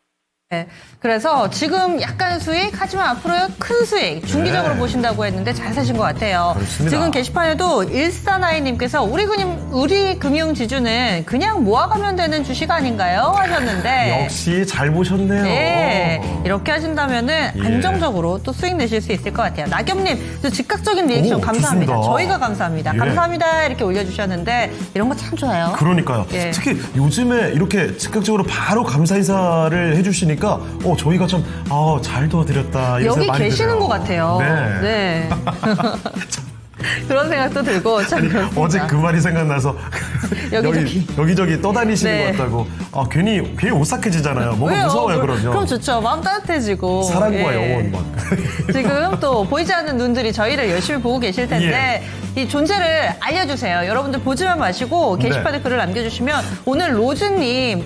네, 그래서 지금 약간 수익 하지만 앞으로 큰 수익 중기적으로 네. 보신다고 했는데 잘 사신 것 같아요. 그렇습니다. 지금 게시판에도 1492님께서 우리 금융지주는 그냥 모아가면 되는 주식 아닌가요? 하셨는데 역시 잘 보셨네요. 네, 이렇게 하신다면은 예. 안정적으로 또 수익 내실 수 있을 것 같아요. 나겸님, 또 즉각적인 리액션 오, 감사합니다. 좋습니다. 저희가 감사합니다. 예. 감사합니다. 이렇게 올려주셨는데 이런 거 참 좋아요. 그러니까요. 예. 특히 요즘에 이렇게 즉각적으로 바로 감사 인사를 해주시니까 저희가 좀 잘 도와드렸다. 이런 여기 생각 많이 계시는 들어요. 것 같아요. 네. 네. 그런 생각도 들고 참 그렇습니다. 어제 그 말이 생각나서 여기저기. 여기저기 떠다니시는 네. 것 같다고. 괜히 오싹해지잖아요. 뭔가 왜요? 무서워요, 그러면. 그럼 좋죠. 마음 따뜻해지고. 사랑과 예. 영혼 막. 지금 또 보이지 않는 눈들이 저희를 열심히 보고 계실 텐데 이 존재를 알려주세요. 여러분들 보지만 마시고 게시판에 네. 글을 남겨주시면 오늘 로즈님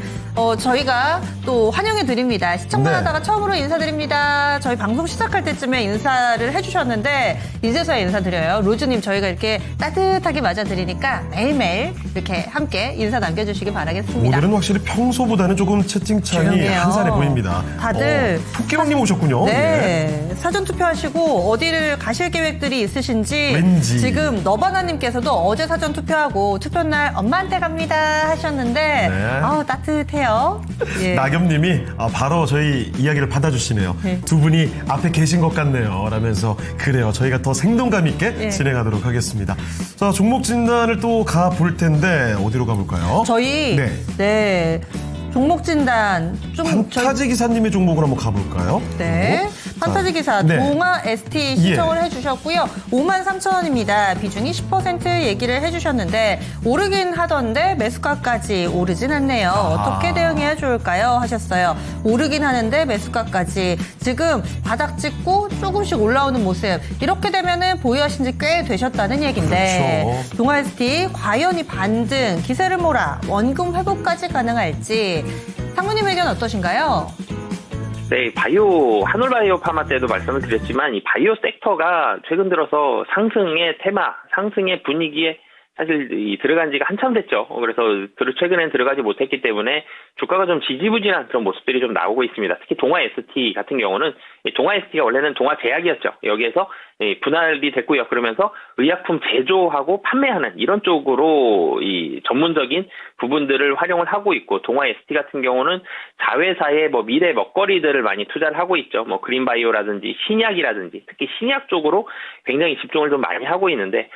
저희가 또 환영해 드립니다. 시청만 네. 하다가 처음으로 인사드립니다. 저희 방송 시작할 때쯤에 인사를 해주셨는데 이제서야 인사드려요. 로즈님 저희가 이렇게 따뜻하게 맞아드리니까 매일매일 이렇게 함께 인사 남겨주시기 바라겠습니다. 오늘은 확실히 평소보다는 조금 채팅창이 조용해요. 한산해 보입니다. 다들 토끼왕님 오셨군요. 네. 사전 투표하시고 어디를 가실 계획들이 있으신지 왠지. 지금 너바나님께서도 어제 사전 투표하고 투표날 엄마한테 갑니다 하셨는데 네. 따뜻해요. 예. 나겸님이 바로 저희 이야기를 받아주시네요. 네. 두 분이 앞에 계신 것 같네요. 라면서 그래요. 저희가 더 생동감 있게 예. 진행하도록 하겠습니다. 자, 종목 진단을 또 가볼 텐데 어디로 가볼까요? 저희 네. 종목 진단 좀 판타지 기사님의 종목을 한번 가볼까요? 네. 판타지 기사 네. 동아 ST 신청을 해주셨고요. 53,000원입니다. 비중이 10% 얘기를 해주셨는데 오르긴 하던데 매수가까지 오르진 않네요. 어떻게 대응해야 좋을까요? 하셨어요. 오르긴 하는데 매수가까지 지금 바닥 찍고 조금씩 올라오는 모습 이렇게 되면은 보유하신 지 꽤 되셨다는 얘기인데 그렇죠. 동아 ST 과연 이 반등 기세를 몰아 원금 회복까지 가능할지 상무님 의견 어떠신가요? 네, 한올바이오 파마 때도 말씀을 드렸지만 이 바이오 섹터가 최근 들어서 상승의 테마, 상승의 분위기에 사실 들어간 지가 한참 됐죠. 그래서 최근엔 들어가지 못했기 때문에 주가가 좀 지지부진한 그런 모습들이 좀 나오고 있습니다. 특히 동아 ST 같은 경우는 동아 ST가 원래는 동아 제약이었죠. 여기에서 분할이 됐고요. 그러면서 의약품 제조하고 판매하는 이런 쪽으로 이 전문적인 부분들을 활용을 하고 있고 동아 ST 같은 경우는 자회사의 미래 먹거리들을 많이 투자를 하고 있죠. 그린바이오라든지 신약이라든지 특히 신약 쪽으로 굉장히 집중을 좀 많이 하고 있는데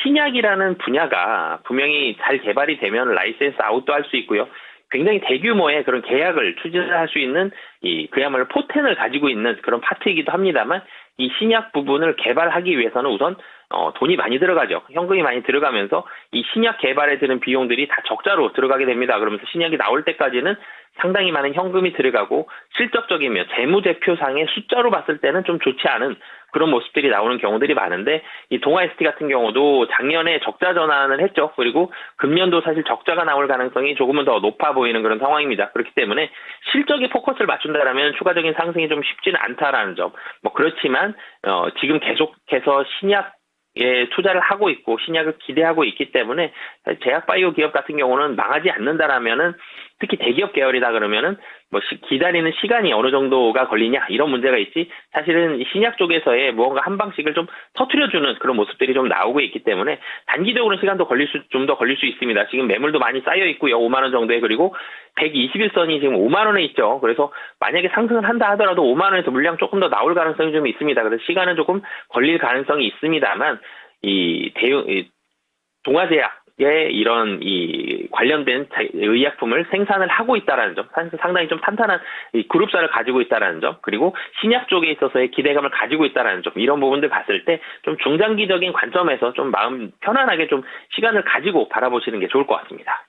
신약이라는 분야가 분명히 잘 개발이 되면 라이센스 아웃도 할 수 있고요. 굉장히 대규모의 그런 계약을 추진할 수 있는 그야말로 포텐을 가지고 있는 그런 파트이기도 합니다만 이 신약 부분을 개발하기 위해서는 우선 돈이 많이 들어가죠. 현금이 많이 들어가면서 이 신약 개발에 드는 비용들이 다 적자로 들어가게 됩니다. 그러면서 신약이 나올 때까지는 상당히 많은 현금이 들어가고 실적적이며 재무제표상의 숫자로 봤을 때는 좀 좋지 않은 그런 모습들이 나오는 경우들이 많은데 이 동아 ST 같은 경우도 작년에 적자 전환을 했죠. 그리고 금년도 사실 적자가 나올 가능성이 조금은 더 높아 보이는 그런 상황입니다. 그렇기 때문에 실적에 포커스를 맞춘다라면 추가적인 상승이 좀 쉽지는 않다라는 점. 그렇지만 지금 계속해서 신약에 투자를 하고 있고 신약을 기대하고 있기 때문에 제약바이오 기업 같은 경우는 망하지 않는다라면은 특히 대기업 계열이다 그러면은 기다리는 시간이 어느 정도가 걸리냐 이런 문제가 있지 사실은 신약 쪽에서의 무언가 한 방식을 좀 터트려주는 그런 모습들이 좀 나오고 있기 때문에 단기적으로는 시간도 좀 더 걸릴 수 있습니다. 지금 매물도 많이 쌓여 있고요. 5만 원 정도에 그리고 121선이 지금 5만 원에 있죠. 그래서 만약에 상승을 한다 하더라도 5만 원에서 물량 조금 더 나올 가능성이 좀 있습니다. 그래서 시간은 조금 걸릴 가능성이 있습니다만 동아제약의 이런 관련된 의약품을 생산을 하고 있다라는 점, 상당히 좀 탄탄한 그룹사를 가지고 있다라는 점, 그리고 신약 쪽에 있어서의 기대감을 가지고 있다라는 점, 이런 부분들 봤을 때 좀 중장기적인 관점에서 좀 마음 편안하게 좀 시간을 가지고 바라보시는 게 좋을 것 같습니다.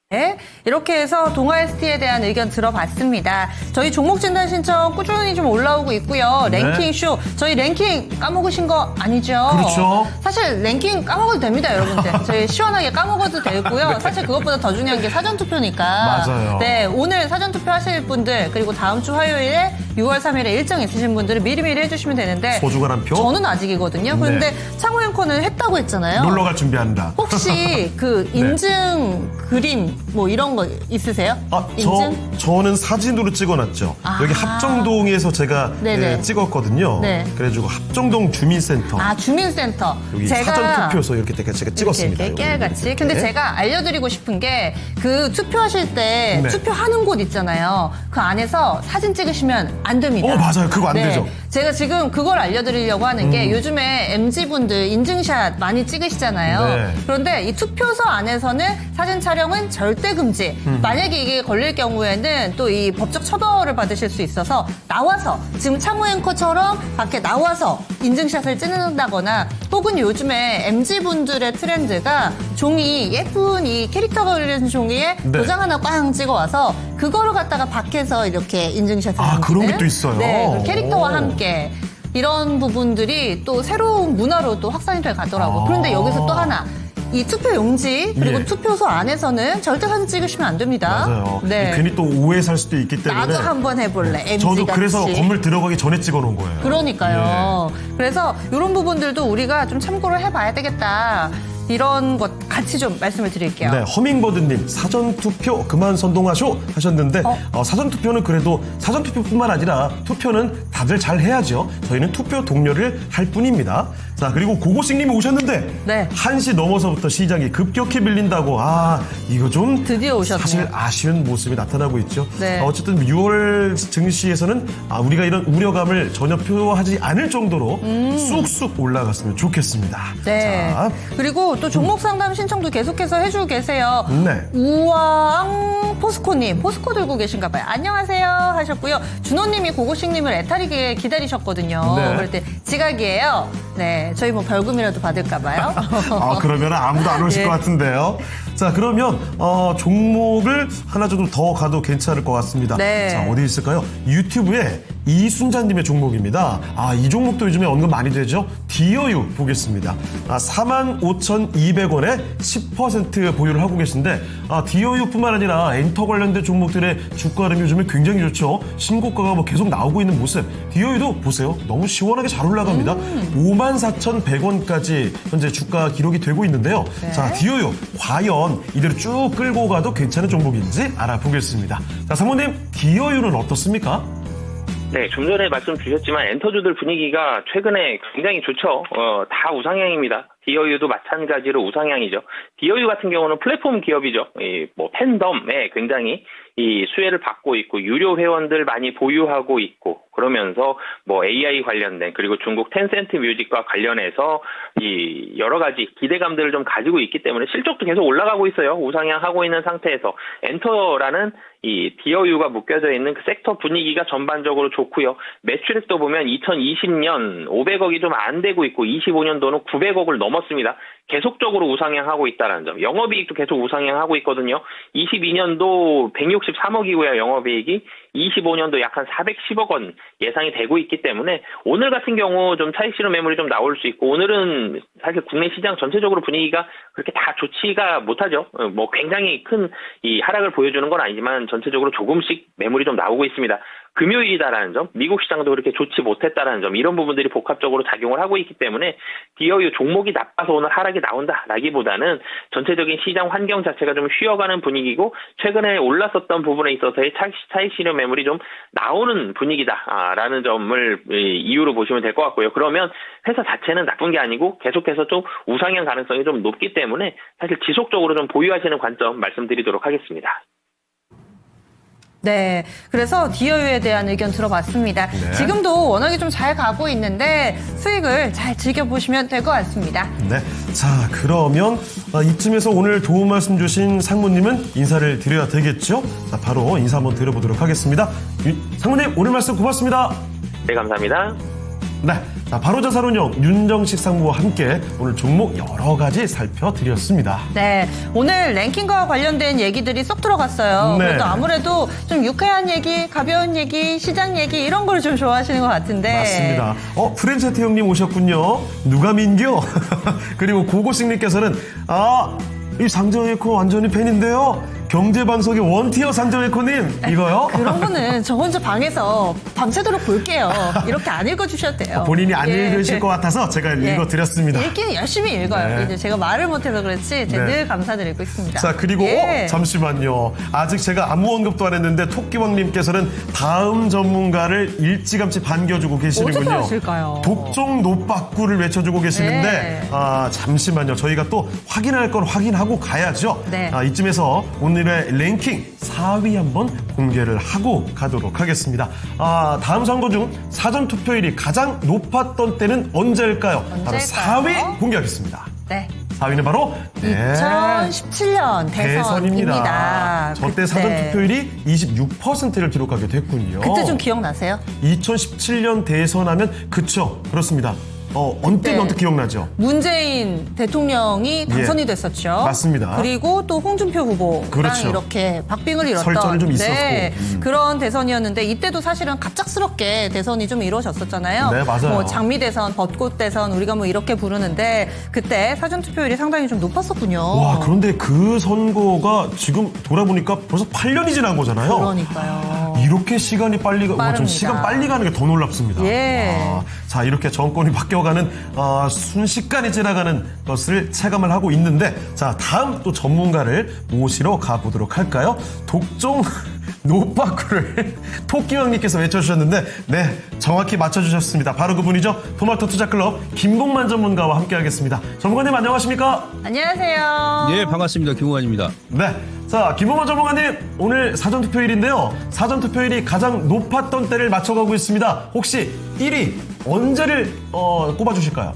네, 이렇게 해서 동아 ST에 대한 의견 들어봤습니다. 저희 종목 진단 신청 꾸준히 좀 올라오고 있고요. 랭킹쇼, 저희 랭킹 까먹으신 거 아니죠? 그렇죠. 사실 랭킹 까먹어도 됩니다, 여러분들. 저희 시원하게 까먹어도 되고요. 사실 그것보다 더 중요한 게 사전투표니까. 맞아요. 네, 오늘 사전투표 하실 분들, 그리고 다음 주 화요일에 6월 3일에 일정 있으신 분들은 미리미리 해주시면 되는데. 소중한 한 표. 저는 아직이거든요. 그런데 창호 앵커는 했다고 했잖아요. 놀러 갈 준비한다. 혹시 인증 그림 이런 거 있으세요? 인증? 저는 사진으로 찍어놨죠. 여기 합정동에서 제가 찍었거든요. 네. 그래가지고 합정동 주민센터. 주민센터. 여기 사전투표소 이렇게 제가 찍었습니다. 이렇게 깨알같이. 근데 제가 알려드리고 싶은 게 그 투표하실 때 투표하는 곳 있잖아요. 그 안에서 사진 찍으시면 안 됩니다. 맞아요. 그거 안 되죠. 제가 지금 그걸 알려드리려고 하는 게 요즘에 MZ분들 인증샷 많이 찍으시잖아요. 네. 그런데 이 투표소 안에서는 사진 촬영은 절대 금지. 만약에 이게 걸릴 경우에는 또 이 법적 처벌을 받으실 수 있어서 나와서 지금 참호 앵커처럼 밖에 나와서 인증샷을 찍는다거나 혹은 요즘에 MZ분들의 트렌드가 종이 예쁜 이 캐릭터가 그려진 종이에 네. 도장 하나 꽝 찍어와서 그거를 갖다가 밖에서 이렇게 인증샷을 아, 그런 남기는? 게 또 있어요? 네, 그 캐릭터와 오. 함께 이런 부분들이 또 새로운 문화로 또 확산이 돼 가더라고요. 아. 그런데 여기서 또 하나. 이 투표 용지 그리고 예. 투표소 안에서는 절대 사진 찍으시면 안 됩니다. 맞아요. 네. 괜히 또 오해 살 수도 있기 때문에. 나도 한번 해볼래. MZ 저도 같이. 그래서 건물 들어가기 전에 찍어놓은 거예요. 그러니까요. 그래서 이런 부분들도 우리가 좀 참고를 해봐야 되겠다. 이런 것 같이 좀 말씀을 드릴게요. 네, 허밍버드님 사전투표 그만 선동하쇼 하셨는데 사전투표는 그래도 사전투표뿐만 아니라 투표는 다들 잘 해야죠. 저희는 투표 독려를 할 뿐입니다. 자, 그리고 고고식님이 오셨는데 네. 1시 넘어서부터 시장이 급격히 밀린다고. 이거 좀 드디어 오셨네요. 사실 아쉬운 모습이 나타나고 있죠. 네. 어쨌든 6월 증시에서는 우리가 이런 우려감을 전혀 표하지 않을 정도로 쑥쑥 올라갔으면 좋겠습니다. 네. 자, 그리고 또 종목 상담 신청도 계속해서 해주고 계세요. 네. 우왕 포스코님, 포스코 들고 계신가 봐요. 안녕하세요 하셨고요. 준호님이 고고식님을 애타리게 기다리셨거든요. 네. 그럴 때 지각이에요. 네, 저희 뭐 벌금이라도 받을까 봐요. 그러면 아무도 안 오실 예. 것 같은데요. 자, 그러면 종목을 하나 정도 더 가도 괜찮을 것 같습니다. 네. 자, 어디 있을까요? 유튜브에 이순자님의 종목입니다. 이 종목도 요즘에 언급 많이 되죠? 디어유 보겠습니다. 45,200원에 10% 보유를 하고 계신데 디어유뿐만 아니라 엔터 관련된 종목들의 주가 흐름이 요즘에 굉장히 좋죠. 신고가가 뭐 계속 나오고 있는 모습. 디어유도 보세요. 너무 시원하게 잘 올라갑니다. 54,100원까지 현재 주가 기록이 되고 있는데요. 네. 자, 디어유 과연 이대로 쭉 끌고 가도 괜찮은 종목인지 알아보겠습니다. 자, 사모님, 디어유는 어떻습니까? 네, 좀 전에 말씀 주셨지만 엔터주들 분위기가 최근에 굉장히 좋죠. 다 우상향입니다. 디어유도 마찬가지로 우상향이죠. 디어유 같은 경우는 플랫폼 기업이죠. 뭐 팬덤에 굉장히 이 수혜를 받고 있고 유료 회원들 많이 보유하고 있고 그러면서 뭐 AI 관련된 그리고 중국 텐센트 뮤직과 관련해서 이 여러 가지 기대감들을 좀 가지고 있기 때문에 실적도 계속 올라가고 있어요. 우상향하고 있는 상태에서 엔터라는 이 디어유가 묶여져 있는 그 섹터 분위기가 전반적으로 좋고요. 매출액도 보면 2020년 500억이 좀 안 되고 있고 25년도는 900억을 넘었습니다. 계속적으로 우상향하고 있다는 점. 영업이익도 계속 우상향하고 있거든요. 22년도 163억이고요. 영업이익이 25년도 약 한 410억 원 예상이 되고 있기 때문에 오늘 같은 경우 좀 차익 실현 매물이 좀 나올 수 있고 오늘은 사실 국내 시장 전체적으로 분위기가 그렇게 다 좋지가 못하죠. 뭐 굉장히 큰 이 하락을 보여주는 건 아니지만 전체적으로 조금씩 매물이 좀 나오고 있습니다. 금요일이다라는 점, 미국 시장도 그렇게 좋지 못했다라는 점, 이런 부분들이 복합적으로 작용을 하고 있기 때문에 디어유 종목이 나빠서 오늘 하락이 나온다라기보다는 전체적인 시장 환경 자체가 좀 쉬어가는 분위기고 최근에 올랐었던 부분에 있어서의 차익 실현 매물이 좀 나오는 분위기다라는 점을 이유로 보시면 될 것 같고요. 그러면 회사 자체는 나쁜 게 아니고 계속해서 좀 우상향 가능성이 좀 높기 때문에 사실 지속적으로 좀 보유하시는 관점 말씀드리도록 하겠습니다. 네, 그래서 디어유에 대한 의견 들어봤습니다. 네. 지금도 워낙에 좀 잘 가고 있는데 수익을 잘 즐겨보시면 될 것 같습니다. 네. 자, 그러면 이쯤에서 오늘 도움 말씀 주신 상무님은 인사를 드려야 되겠죠? 자, 바로 인사 한번 드려보도록 하겠습니다. 상무님, 오늘 말씀 고맙습니다. 네, 감사합니다. 네. 자, 바로자산운용 윤정식 상무와 함께 오늘 종목 여러 가지 살펴드렸습니다. 네, 오늘 랭킹과 관련된 얘기들이 쏙 들어갔어요. 네. 그래도 아무래도 좀 유쾌한 얘기, 가벼운 얘기, 시장 얘기 이런 걸 좀 좋아하시는 것 같은데. 맞습니다. 프렌체트 형님 오셨군요. 누가 민겨? 그리고 고고식님께서는 이 상정에코 완전히 팬인데요. 경제반석의 원티어 상정에코님 이거요? 그런 거는 저 혼자 방에서 밤새도록 볼게요. 이렇게 안 읽어주셔도 돼요. 본인이 안 예. 읽으실 것 같아서 제가 읽어드렸습니다. 읽기는 열심히 읽어요. 네. 이제 제가 말을 못해서 그렇지 제가 네. 늘 감사드리고 있습니다. 자, 그리고 예. 잠시만요. 아직 제가 아무 언급도 안 했는데 토끼왕님께서는 다음 전문가를 일찌감치 반겨주고 계시는군요. 어떻게 하실까요? 독종 노빠꾸를 외쳐주고 계시는데 네. 잠시만요. 저희가 또 확인할 건 확인하고 가야죠. 네. 이쯤에서 오늘 오늘의 랭킹 4위 한번 공개를 하고 가도록 하겠습니다. 다음 선거 중 사전투표율이 가장 높았던 때는 언제일까요? 바로 4위 공개하겠습니다. 네. 4위는 바로 2017년 대선입니다. 저때 그때. 사전투표율이 26%를 기록하게 됐군요. 그때 좀 기억나세요? 2017년 대선하면 그쵸, 그렇습니다. 언뜻 기억나죠? 문재인 대통령이 당선이 됐었죠. 맞습니다. 그리고 또 홍준표 후보랑 그렇죠. 이렇게 박빙을 이뤘던 설전이 좀 있었고. 그런 대선이었는데 이때도 사실은 갑작스럽게 대선이 좀 이루어졌었잖아요. 네, 맞아요. 뭐 장미 대선, 벚꽃 대선 우리가 뭐 이렇게 부르는데 그때 사전 투표율이 상당히 좀 높았었군요. 와, 그런데 그 선거가 지금 돌아보니까 벌써 8년이 지난 거잖아요. 그러니까요. 이렇게 시간이 빨리 좀 빠릅니다. 시간 빨리 가는 게 더 놀랍습니다. 예. 자, 이렇게 정권이 바뀌어가는 순식간에 지나가는 것을 체감을 하고 있는데, 자, 다음 또 전문가를 모시러 가보도록 할까요? 독종 노빠꾸를 토끼왕님께서 외쳐주셨는데, 네, 정확히 맞춰주셨습니다. 바로 그분이죠. 토마토 투자클럽 김봉만 전문가와 함께하겠습니다. 전문가님 안녕하십니까? 안녕하세요. 네, 반갑습니다. 김우환입니다. 네. 자, 김봉만 전문가님, 오늘 사전투표일인데요. 사전투표일이 가장 높았던 때를 맞춰가고 있습니다. 혹시 1위 언제를 꼽아주실까요?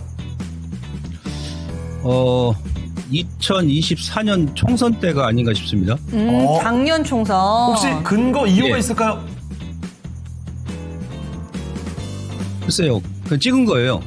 2024년 총선 때가 아닌가 싶습니다. 작년 총선. 혹시 근거 이유가 예. 있을까요? 글쎄요, 그 찍은 거예요.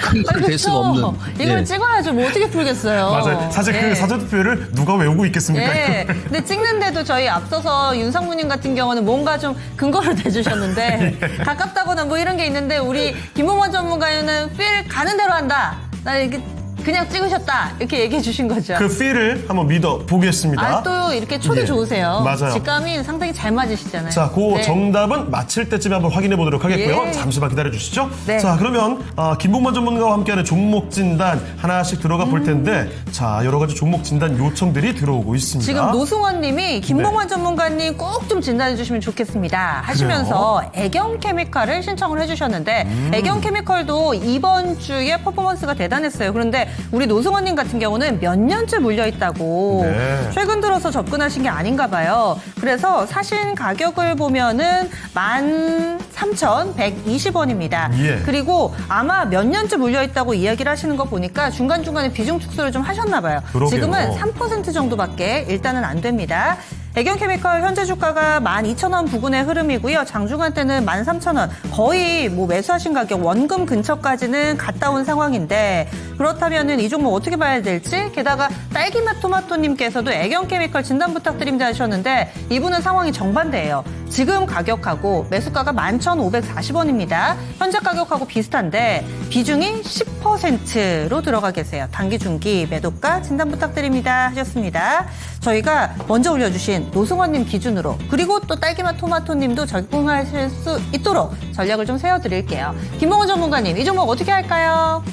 근거를 댈 수가 없는. 이걸 예. 찍어야죠. 뭐 어떻게 풀겠어요. 맞아요. 사실 예. 그 사전투표를 누가 외우고 있겠습니까? 예. 근데 찍는데도 저희 앞서서 윤상무님 같은 경우는 뭔가 좀 근거를 대주셨는데 가깝다거나 뭐 이런 게 있는데 우리 김봉원 전문가는 필 가는 대로 한다. 나 이게 그냥 찍으셨다. 이렇게 얘기해 주신 거죠. 그 필을 한번 믿어 보겠습니다. 또 이렇게 초도 예. 좋으세요. 맞아요. 직감이 상당히 잘 맞으시잖아요. 자, 그 네. 정답은 맞힐 때쯤에 한번 확인해 보도록 하겠고요. 예. 잠시만 기다려 주시죠. 네. 자, 그러면 김봉만 전문가와 함께하는 종목 진단 하나씩 들어가 볼 텐데, 자, 여러 가지 종목 진단 요청들이 들어오고 있습니다. 지금 노승원 님이 김봉환 전문가님 꼭 좀 진단해 주시면 좋겠습니다 하시면서 애경 케미칼을 신청을 해주셨는데 애경 케미칼도 이번 주에 퍼포먼스가 대단했어요. 그런데 우리 노승원 님 같은 경우는 몇 년째 물려있다고 네. 최근 들어서 접근하신 게 아닌가 봐요. 그래서 사신 가격을 보면은 13,120원입니다. 예. 그리고 아마 몇 년째 물려있다고 이야기를 하시는 거 보니까 중간중간에 비중 축소를 좀 하셨나 봐요. 그러게요. 지금은 3% 정도밖에 일단은 안 됩니다. 애경케미컬 현재 주가가 12,000원 부근의 흐름이고요. 장중한 때는 13,000원. 거의 뭐 매수하신 가격 원금 근처까지는 갔다 온 상황인데 그렇다면은 이 종목 어떻게 봐야 될지 게다가 딸기맛 토마토님께서도 애경케미컬 진단 부탁드립니다 하셨는데 이분은 상황이 정반대예요. 지금 가격하고 매수가가 11,540원입니다. 현재 가격하고 비슷한데 비중이 10%로 들어가 계세요. 단기 중기 매도가 진단 부탁드립니다 하셨습니다. 저희가 먼저 올려주신 노승원님 기준으로 그리고 또 딸기맛 토마토님도 적응하실 수 있도록 전략을 좀 세워드릴게요. 김봉원 전문가님 이 종목 어떻게 할까요?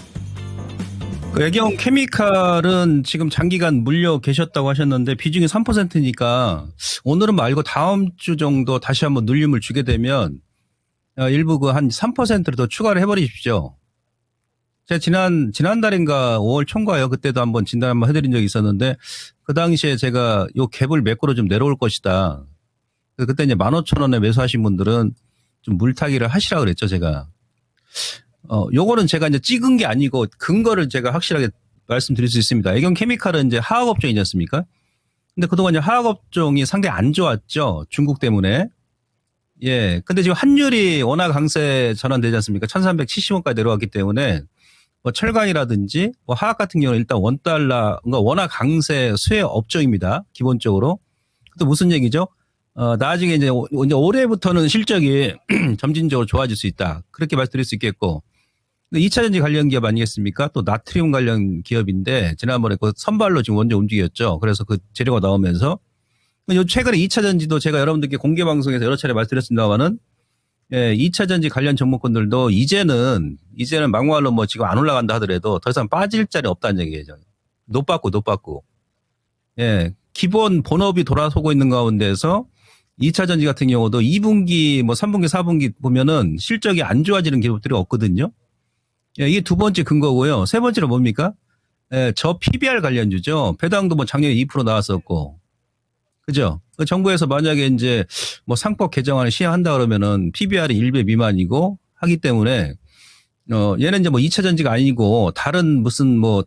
그 애경 케미칼은 지금 장기간 물려 계셨다고 하셨는데 비중이 3%니까 오늘은 말고 다음 주 정도 다시 한번 눌림을 주게 되면 일부 그 한 3%를 더 추가를 해버리십시오. 제가 지난달인가 5월 총괄요. 그때도 한번 진단 한번 해드린 적이 있었는데 그 당시에 제가 요 갭을 매꾸로 좀 내려올 것이다. 그때 이제 15,000원에 매수하신 분들은 좀 물타기를 하시라 그랬죠, 제가. 요거는 제가 이제 찍은 게 아니고 근거를 제가 확실하게 말씀드릴 수 있습니다. 애경 케미칼은 이제 화학업종이지 않습니까? 근데 그동안 이제 화학업종이 상당히 안 좋았죠. 중국 때문에. 예. 근데 지금 환율이 워낙 강세 전환되지 않습니까? 1370원까지 내려왔기 때문에 뭐 철강이라든지 뭐 화학 같은 경우는 일단 원달러, 그러니까 워낙 강세 수혜 업종입니다. 기본적으로. 또 무슨 얘기죠? 나중에 이제 올해부터는 실적이 점진적으로 좋아질 수 있다. 그렇게 말씀드릴 수 있겠고. 2차전지 관련 기업 아니겠습니까? 또 나트륨 관련 기업인데 지난번에 그 선발로 지금 먼저 움직였죠. 그래서 그 재료가 나오면서 요 최근에 2차전지도 제가 여러분들께 공개 방송에서 여러 차례 말씀드렸습니다만은 예, 2차전지 관련 종목군들도 이제는 막말로 뭐 지금 안 올라간다 하더라도 더 이상 빠질 자리 없다는 얘기예요. 높았고. 예, 기본 본업이 돌아서고 있는 가운데서 2차전지 같은 경우도 2분기, 뭐 3분기, 4분기 보면은 실적이 안 좋아지는 기업들이 없거든요. 예, 이게 두 번째 근거고요. 세 번째로 뭡니까? 예, 저 PBR 관련주죠. 배당도 뭐 작년에 2% 나왔었고, 그죠? 그 정부에서 만약에 이제 뭐 상법 개정안을 시행한다 그러면은 PBR이 1배 미만이고 하기 때문에 얘는 이제 뭐 2차 전지가 아니고 다른 무슨 뭐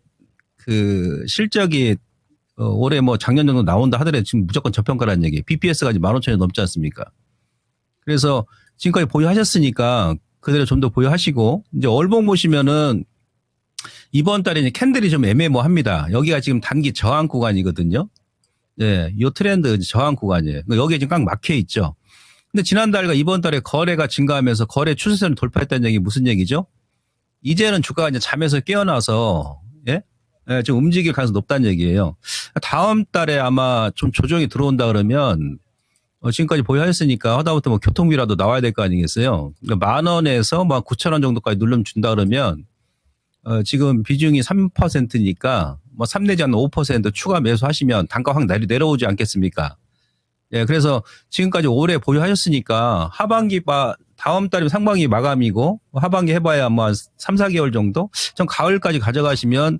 그 실적이 올해 뭐 작년 정도 나온다 하더라도 지금 무조건 저평가라는 얘기예요. BPS가 지금 15,000이 넘지 않습니까? 그래서 지금까지 보유하셨으니까 그대로 좀 더 보유하시고 이제 월봉 보시면은 이번 달에 이제 캔들이 좀 애매모호합니다. 여기가 지금 단기 저항 구간이거든요. 예, 요 트렌드 저항 구간이에요. 여기에 지금 꽉 막혀 있죠. 근데 지난달과 이번 달에 거래가 증가하면서 거래 추세선을 돌파했다는 얘기 무슨 얘기죠? 이제는 주가가 이제 잠에서 깨어나서 예? 예, 좀 움직일 가능성이 높다는 얘기예요. 다음 달에 아마 좀 조정이 들어온다 그러면 지금까지 보유하셨으니까 하다못해 뭐 교통비라도 나와야 될 거 아니겠어요? 그러니까 10,000원에서 뭐 9,000원 정도까지 눌러면 준다 그러면 지금 비중이 3%니까 뭐 3 내지 않는 5% 추가 매수하시면 단가 확 내려오지 않겠습니까? 예, 그래서 지금까지 오래 보유하셨으니까 하반기 다음 달이면 상반기 마감이고 하반기 해봐야 뭐 한 3, 4개월 정도? 좀 가을까지 가져가시면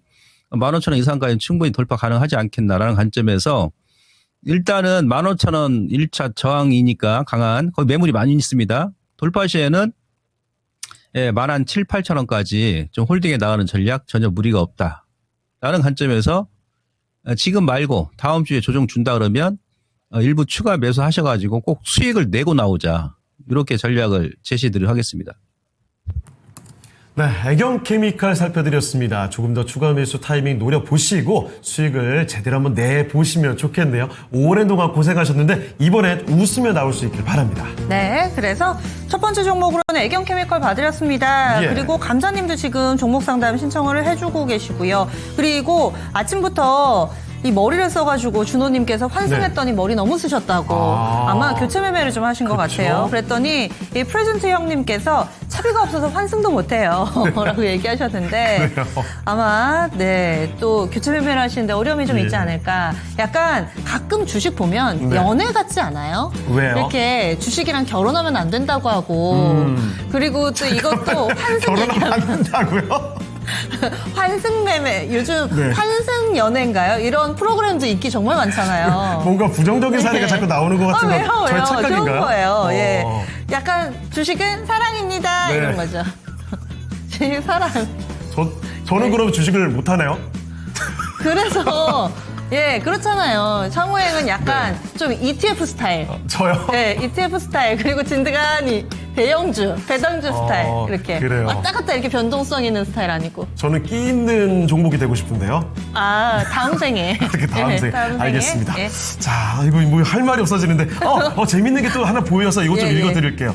15,000원 이상까지는 충분히 돌파 가능하지 않겠나라는 관점에서 일단은 15,000원 1차 저항이니까 강한 거기 매물이 많이 있습니다. 돌파 시에는 예, 17,000, 8,000원까지 좀 홀딩에 나가는 전략 전혀 무리가 없다. 라는 관점에서 지금 말고 다음 주에 조정 준다 그러면 일부 추가 매수하셔가지고 꼭 수익을 내고 나오자. 이렇게 전략을 제시드리도록 하겠습니다. 네, 애경케미칼 살펴드렸습니다. 조금 더 추가 매수 타이밍 노려보시고 수익을 제대로 한번 내보시면 좋겠네요. 오랜 동안 고생하셨는데 이번엔 웃으며 나올 수 있길 바랍니다. 네, 그래서 첫 번째 종목으로는 애경케미컬 봐드렸습니다. 예. 그리고 감자님도 지금 종목 상담 신청을 해주고 계시고요. 그리고 아침부터 이 머리를 써가지고 준호님께서 환승했더니 머리 너무 쓰셨다고 아마 교체 매매를 좀 하신 것 같아요. 그랬더니 이 프레젠트 형님께서 차비가 없어서 환승도 못해요 라고 얘기하셨는데 아마 네, 또 교체 매매를 하시는데 어려움이 좀 있지 않을까. 약간 가끔 주식 보면 연애 같지 않아요? 왜요? 이렇게 주식이랑 결혼하면 안 된다고 하고 그리고 또 이것도 환승 결혼하면 안 얘기하면 된다고요? 환승 매매, 요즘 네. 환승 연애인가요? 이런 프로그램도 인기 정말 많잖아요. 뭔가 부정적인 사례가 자꾸 나오는 것 같은 왜요? 건 저의 왜요? 착각인가요? 좋은 거예요. 예. 약간 주식은 사랑입니다. 네. 이런 거죠. 주식 사랑. 저는 그럼 주식을 못하네요? 그래서 예, 그렇잖아요. 창호행은 약간 좀 ETF 스타일. 저요? 네, ETF 스타일. 그리고 진드간이 대형주, 배당주 스타일. 이렇게. 그래요. 왔다 갔다 이렇게 변동성 있는 스타일 아니고. 저는 끼 있는 종목이 되고 싶은데요. 아, 다음 생에. 그 다음 네, 생 다음 생에. 알겠습니다. 예. 자, 이거 뭐 할 말이 없어지는데, 재밌는 게 또 하나 보여서 이것 좀 예, 예. 읽어드릴게요.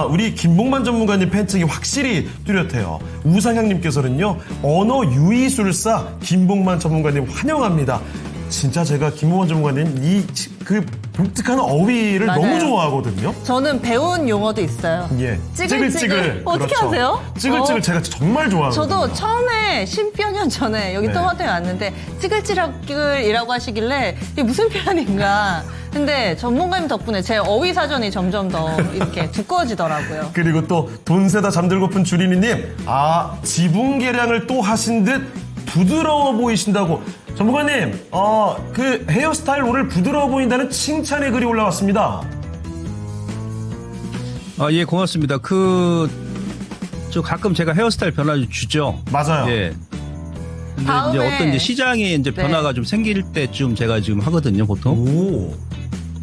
우리 김봉만 전문가님 팬층이 확실히 뚜렷해요. 우상향님께서는요, 언어 유의술사 김봉만 전문가님 환영합니다. 진짜 제가 김봉만 전문가님 그 독특한 어휘를 맞아요. 너무 좋아하거든요. 저는 배운 용어도 있어요. 예. 찌글찌글. 어떻게 그렇죠. 하세요? 찌글찌글 제가 정말 좋아하거든요. 저도 처음에 10여 년 전에 여기 네. 토마토에 왔는데 찌글찌글이라고 하시길래 이게 무슨 표현인가. 근데 전문가님 덕분에 제 어휘 사전이 점점 더 이렇게 두꺼워지더라고요. 그리고 또 돈 세다 잠들고픈 주린이님, 지붕 계량을 또 하신 듯 부드러워 보이신다고. 전문가님, 그 헤어스타일 오늘 부드러워 보인다는 칭찬의 글이 올라왔습니다. 예, 고맙습니다. 저 가끔 제가 헤어스타일 변화 주죠. 맞아요. 예. 근데 다음에- 이제 어떤 이제 시장에 이제 네. 변화가 좀 생길 때쯤 제가 지금 하거든요, 보통. 오.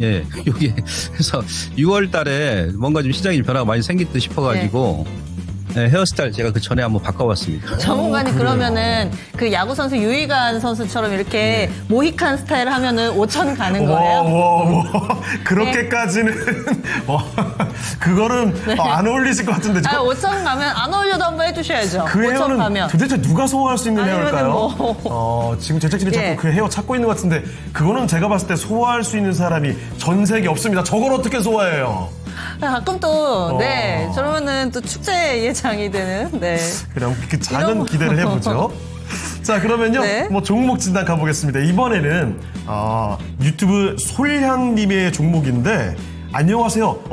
예. 여기 그래서 6월 달에 뭔가 좀 시장에 변화가 많이 생길 듯 싶어가지고 예, 헤어스타일 제가 그 전에 한번 바꿔봤습니다. 전문가님 그러면은 그 야구 선수 유희관 선수처럼 이렇게 모히칸 스타일 하면은 5천 가는 거예요? 그렇게까지는 그거는 안 어울리실 것 같은데. 아, 5천 가면 안 어울려도 한번 해주셔야죠. 그 5천 헤어는 가면. 도대체 누가 소화할 수 있는 아니면은 헤어일까요? 뭐. 지금 제작진이 예. 자꾸 그 헤어 찾고 있는 것 같은데 그거는 제가 봤을 때 소화할 수 있는 사람이 전 세계에 없습니다. 저걸 어떻게 소화해요? 가끔 또, 네. 그러면은 또 축제 예정이 되는, 네. 그럼 그 작은 이런 기대를 해보죠. 자, 그러면요. 네. 종목 진단 가보겠습니다. 이번에는 유튜브 솔향님의 종목인데 안녕하세요.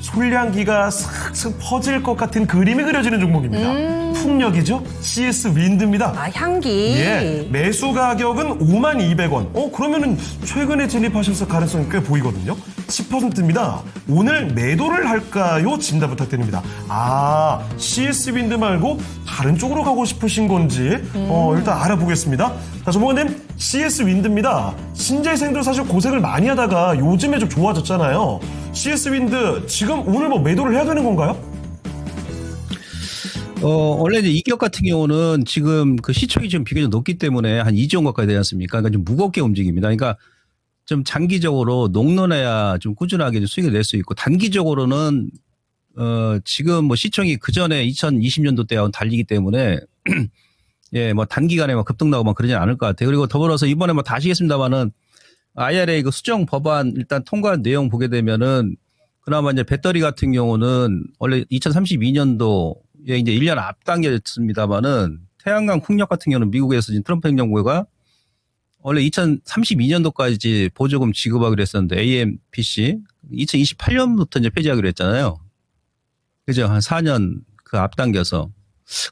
솔량기가 슥슥 퍼질 것 같은 그림이 그려지는 종목입니다. 풍력이죠. CS 윈드입니다. 아, 향기. 예, 매수 가격은 52,200원. 그러면은 최근에 진입하셨을 가능성이 꽤 보이거든요. 10%입니다. 오늘 매도를 할까요? 진단 부탁드립니다. 아, CS 윈드 말고 다른 쪽으로 가고 싶으신 건지 일단 알아보겠습니다. 자, 전문가님, CS 윈드입니다. 신재생도 사실 고생을 많이 하다가 요즘에 좀 좋아졌잖아요. CS 윈드 지금 오늘 뭐 매도를 해야 되는 건가요? 원래 이제 이격 같은 경우는 지금 그 시총이 좀 비교적 높기 때문에 한 2조 원 가까이 되지 않습니까? 그러니까 좀 무겁게 움직입니다. 그러니까 좀 장기적으로 녹론해야 좀 꾸준하게 좀 수익을 낼 수 있고, 단기적으로는 지금 뭐 시총이 그 전에 2020년도 때하고 달리기 때문에 예, 뭐 단기간에 막 급등 나고 막 그러진 않을 것 같아요. 그리고 더불어서 이번에 뭐 다 아시겠습니다만은 IRA 그 수정 법안 일단 통과한 내용 보게 되면은 그나마 이제 배터리 같은 경우는 원래 2032년도에 이제 1년 앞당겼습니다만은 태양광 풍력 같은 경우는 미국에서 지금 트럼프 행정부가 원래 2032년도까지 보조금 지급하기로 했었는데 AMPC 2028년부터 이제 폐지하기로 했잖아요. 그죠? 한 4년 그 앞당겨서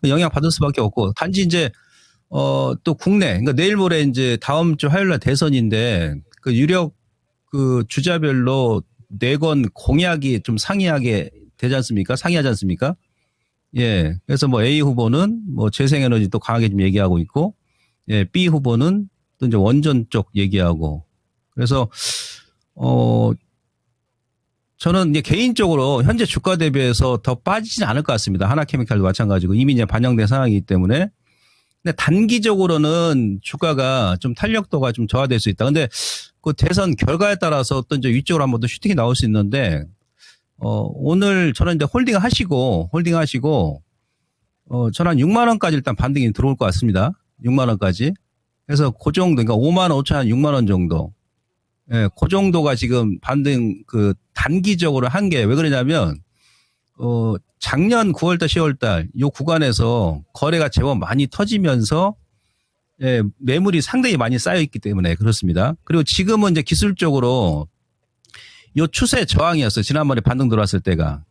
영향 받을 수밖에 없고, 단지 이제 또 국내, 그러니까 내일 모레 이제 다음 주 화요일 날 대선인데 그 유력 그 주자별로 내건 공약이 좀 상이하게 되지 않습니까? 상이하지 않습니까? 예. 그래서 뭐 A 후보는 뭐 재생에너지 또 강하게 좀 얘기하고 있고, 예, B 후보는 또 이제 원전 쪽 얘기하고, 그래서 저는 이제 개인적으로 현재 주가 대비해서 더 빠지진 않을 것 같습니다. 하나케미칼도 마찬가지고 이미 이제 반영된 상황이기 때문에. 근데 단기적으로는 주가가 좀 탄력도가 좀 저하될 수 있다. 근데 그 대선 결과에 따라서 어떤 이제 위쪽으로 한번 더 슈팅이 나올 수 있는데, 오늘 저는 이제 홀딩 하시고, 저는 한 6만 원까지 일단 반등이 들어올 것 같습니다. 6만 원까지. 그래서 그 정도, 그러니까 5만 5천 한 6만 원 정도. 예, 그 정도가 지금 반등 그 단기적으로 한 게 왜 그러냐면, 작년 9월달, 10월달 요 구간에서 거래가 제법 많이 터지면서 예, 매물이 상당히 많이 쌓여 있기 때문에 그렇습니다. 그리고 지금은 이제 기술적으로 요 추세 저항이었어요. 지난번에 반등 들어왔을 때가.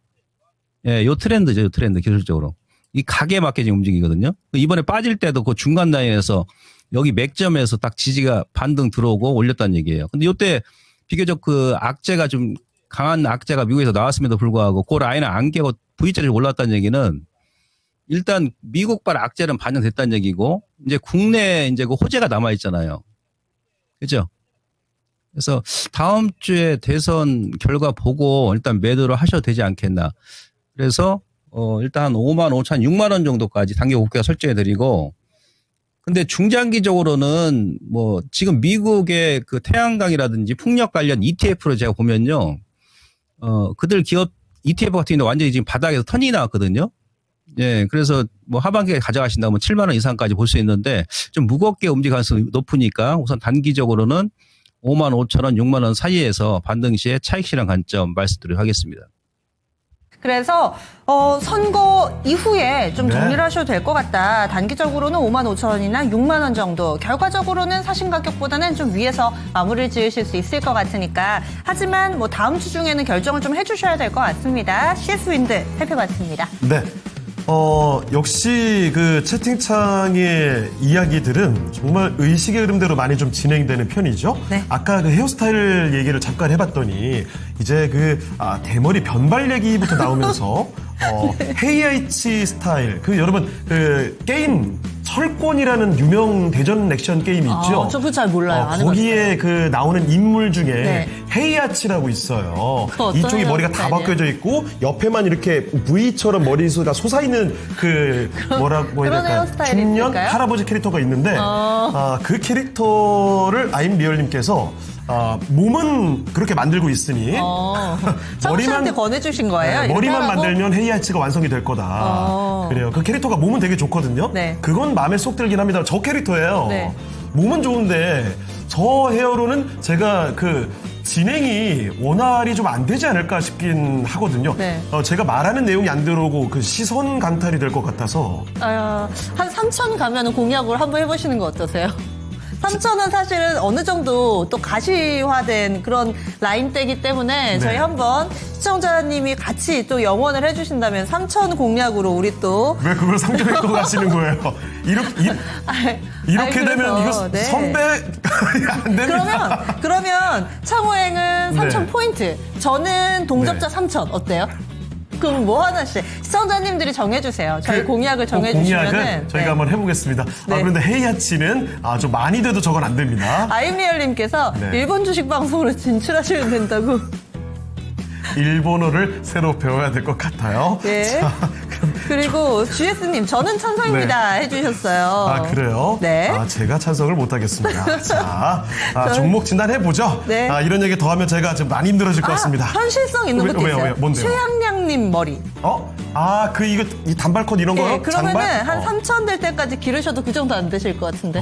예, 요 트렌드죠. 요 트렌드 기술적으로. 이 가게에 맞게 지금 움직이거든요. 이번에 빠질 때도 그 중간 라인에서 여기 맥점에서 딱 지지가 반등 들어오고 올렸다는 얘기예요. 근데 요때 비교적 그 악재가 좀 강한 악재가 미국에서 나왔음에도 불구하고 그 라인을 안 깨고 V자리를 올랐다는 얘기는 일단 미국발 악재는 반영됐다는 얘기고, 이제 국내에 이제 그 호재가 남아있잖아요. 그죠? 그래서 다음 주에 대선 결과 보고 일단 매도를 하셔도 되지 않겠나. 그래서 일단 5만 5천, 6만 원 정도까지 단기 목표가 설정해 드리고, 근데 중장기적으로는 뭐 지금 미국의 그 태양광이라든지 풍력 관련 ETF로 제가 보면요. 그들 기업 ETF 같은 경우는 완전히 지금 바닥에서 턴이 나왔거든요. 예, 그래서 뭐 하반기에 가져가신다면 7만 원 이상까지 볼 수 있는데 좀 무겁게 움직일 가능성이 높으니까 우선 단기적으로는 5만 5천 원, 6만 원 사이에서 반등 시에 차익 실현 관점 말씀드리도록 하겠습니다. 그래서 선거 이후에 좀 네. 정리를 하셔도 될 것 같다. 단기적으로는 5만 5천 원이나 6만 원 정도. 결과적으로는 사신 가격보다는 좀 위에서 마무리를 지으실 수 있을 것 같으니까. 하지만 뭐 다음 주 중에는 결정을 좀 해주셔야 될 것 같습니다. CS 윈드 살펴봤습니다. 네. 역시 그 채팅창의 이야기들은 정말 의식의 흐름대로 많이 좀 진행되는 편이죠. 네. 아까 그 헤어스타일 얘기를 잠깐 해봤더니 이제 대머리 변발 얘기부터 나오면서 헤이아이치 스타일 여러분 그 게임 철권이라는 유명 대전 액션 게임이 있죠. 저 그거 잘 몰라요. 안 거기에 그 나오는 인물 중에 네. 헤이아치라고 있어요. 어떤 이쪽이 머리가 다 헤어스타일이에요? 바뀌어져 있고 옆에만 이렇게 V처럼 머리수가 솟아있는 그 뭐라고 해야 그런 될까요? 헤어스타일이 중년 있을까요? 할아버지 캐릭터가 있는데 그 캐릭터를 아임리얼님께서 몸은 그렇게 만들고 있으니 청취자한테 권해주신 거예요? 이렇게 머리만 하라고? 만들면 헤이아치가 완성이 될 거다. 그래요. 그 캐릭터가 몸은 되게 좋거든요. 네. 그건 마음에 쏙 들긴 합니다. 저 캐릭터예요. 네. 몸은 좋은데 저 헤어로는 제가 그 진행이 원활히 좀 안 되지 않을까 싶긴 하거든요. 네. 제가 말하는 내용이 안 들어오고 그 시선 강탈이 될 것 같아서 한 3천 가면 공약으로 한번 해보시는 거 어떠세요? 3,000원 사실은 어느 정도 또 가시화된 그런 라인대이기 때문에 저희 한번 시청자님이 같이 또 영원을 해주신다면 3,000 공략으로 우리 또 왜 그걸 상정해 또 가시는 거예요? 이렇게 되면 이거 네. 선배 안 됩니다. 그러면 창호행은 3,000 네. 포인트. 저는 동접자 네. 3,000 어때요? 그럼 뭐 하나씩 시청자님들이 정해주세요. 저희 공약을 정해주시면은 공약은 저희가 한번 해보겠습니다. 네. 그런데 헤이아치는 좀 많이 돼도 저건 안 됩니다. 아이미얼님께서 네. 일본 주식 방송으로 진출하시면 된다고. 일본어를 새로 배워야 될 것 같아요. 네. 자, 그리고 GS님 저는 찬성입니다 해주셨어요. 그래요? 네. 제가 찬성을 못하겠습니다. 자, 종목 진단해보죠. 네. 이런 얘기 더 하면 제가 좀 많이 힘들어질 것 같습니다. 현실성 있는 것도 왜요? 있어요. 뭔데요? 최양량님 머리. 이 단발컷 이런 거요? 네, 그러면은 장발? 한 3,000 될 때까지 기르셔도 그 정도 안 되실 것 같은데.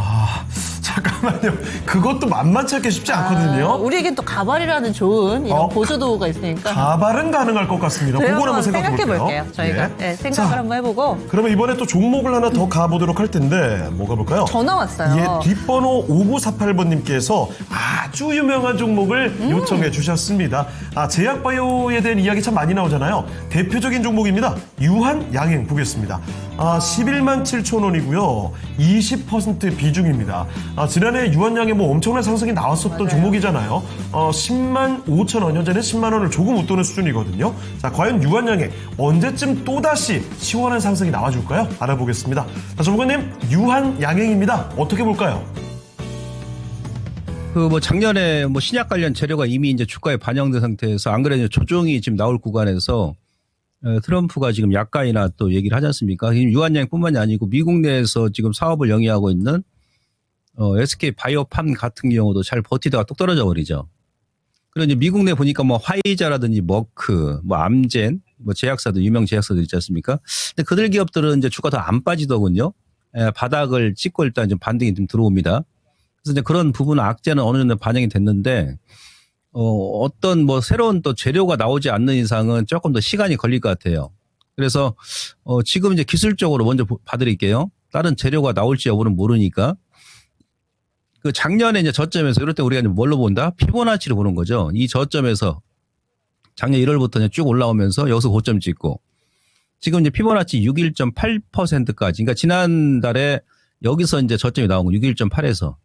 잠깐만요. 그것도 만만치 않게 쉽지 않거든요. 우리에겐 또 가발이라는 좋은 이런 어? 보조도구가 있으니까. 가발은 가능할 것 같습니다. 저희 그걸 한번 생각해 생각해 볼게요. 저희가 네. 생각을 자, 한번 해보고. 그러면 이번에 또 종목을 하나 더 가보도록 할 텐데 뭐가 볼까요? 전화 왔어요. 예, 뒷번호 5948번님께서 아주 유명한 종목을 요청해 주셨습니다. 제약바이오에 대한 이야기 참 많이 나오잖아요. 대표적인 종목입니다. 유한양행 보겠습니다. 11만 7천 원이고요. 20% 비중입니다. 지난해 유한양행 뭐 엄청난 상승이 나왔었던 맞아요. 종목이잖아요. 10만 5천 원, 현재는 10만 원을 조금 웃도는 수준이거든요. 자, 과연 유한양행 언제쯤 또다시 시원한 상승이 나와줄까요? 알아보겠습니다. 자, 전문가님, 유한양행입니다. 어떻게 볼까요? 작년에 신약 관련 재료가 이미 이제 주가에 반영된 상태에서 안 그래도 조정이 지금 나올 구간에서 트럼프가 지금 약가이나 또 얘기를 하지 않습니까? 유한양뿐만이 아니고 미국 내에서 지금 사업을 영위하고 있는 SK 바이오팜 같은 경우도 잘 버티다가 뚝 떨어져 버리죠. 그리고 이제 미국 내 보니까 화이자라든지 머크, 암젠, 제약사도 유명 제약사들 있지 않습니까? 근데 그들 기업들은 이제 주가 더 안 빠지더군요. 바닥을 찍고 일단 좀 반등이 좀 들어옵니다. 그래서 이제 그런 부분은 악재는 어느 정도 반영이 됐는데 어떤 새로운 또 재료가 나오지 않는 이상은 조금 더 시간이 걸릴 것 같아요. 그래서 지금 이제 기술적으로 먼저 봐드릴게요. 다른 재료가 나올지 여부는 모르니까. 그 작년에 이제 저점에서 이럴 때 우리가 이제 뭘로 본다? 피보나치를 보는 거죠. 이 저점에서 작년 1월부터 쭉 올라오면서 여기서 고점 찍고 지금 이제 피보나치 61.8%까지. 그러니까 지난달에 여기서 이제 저점이 나온 거 61.8에서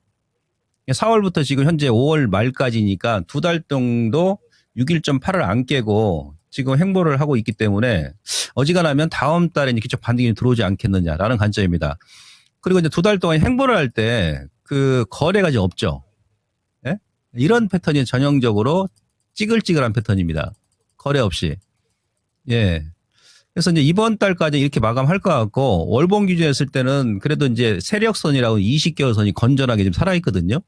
4월부터 지금 현재 5월 말까지니까 두 달 정도 61.8을 안 깨고 지금 행보를 하고 있기 때문에 어지간하면 다음 달에 이제 기초 반등이 들어오지 않겠느냐라는 관점입니다. 그리고 이제 두 달 동안 행보를 할 때 그 거래가 지금 없죠. 예? 이런 패턴이 전형적으로 찌글찌글한 패턴입니다. 거래 없이. 예. 그래서 이제 이번 달까지 이렇게 마감할 것 같고 월봉 기준에 했을 때는 그래도 이제 세력선이라고 20개월 선이 건전하게 지금 살아있거든요.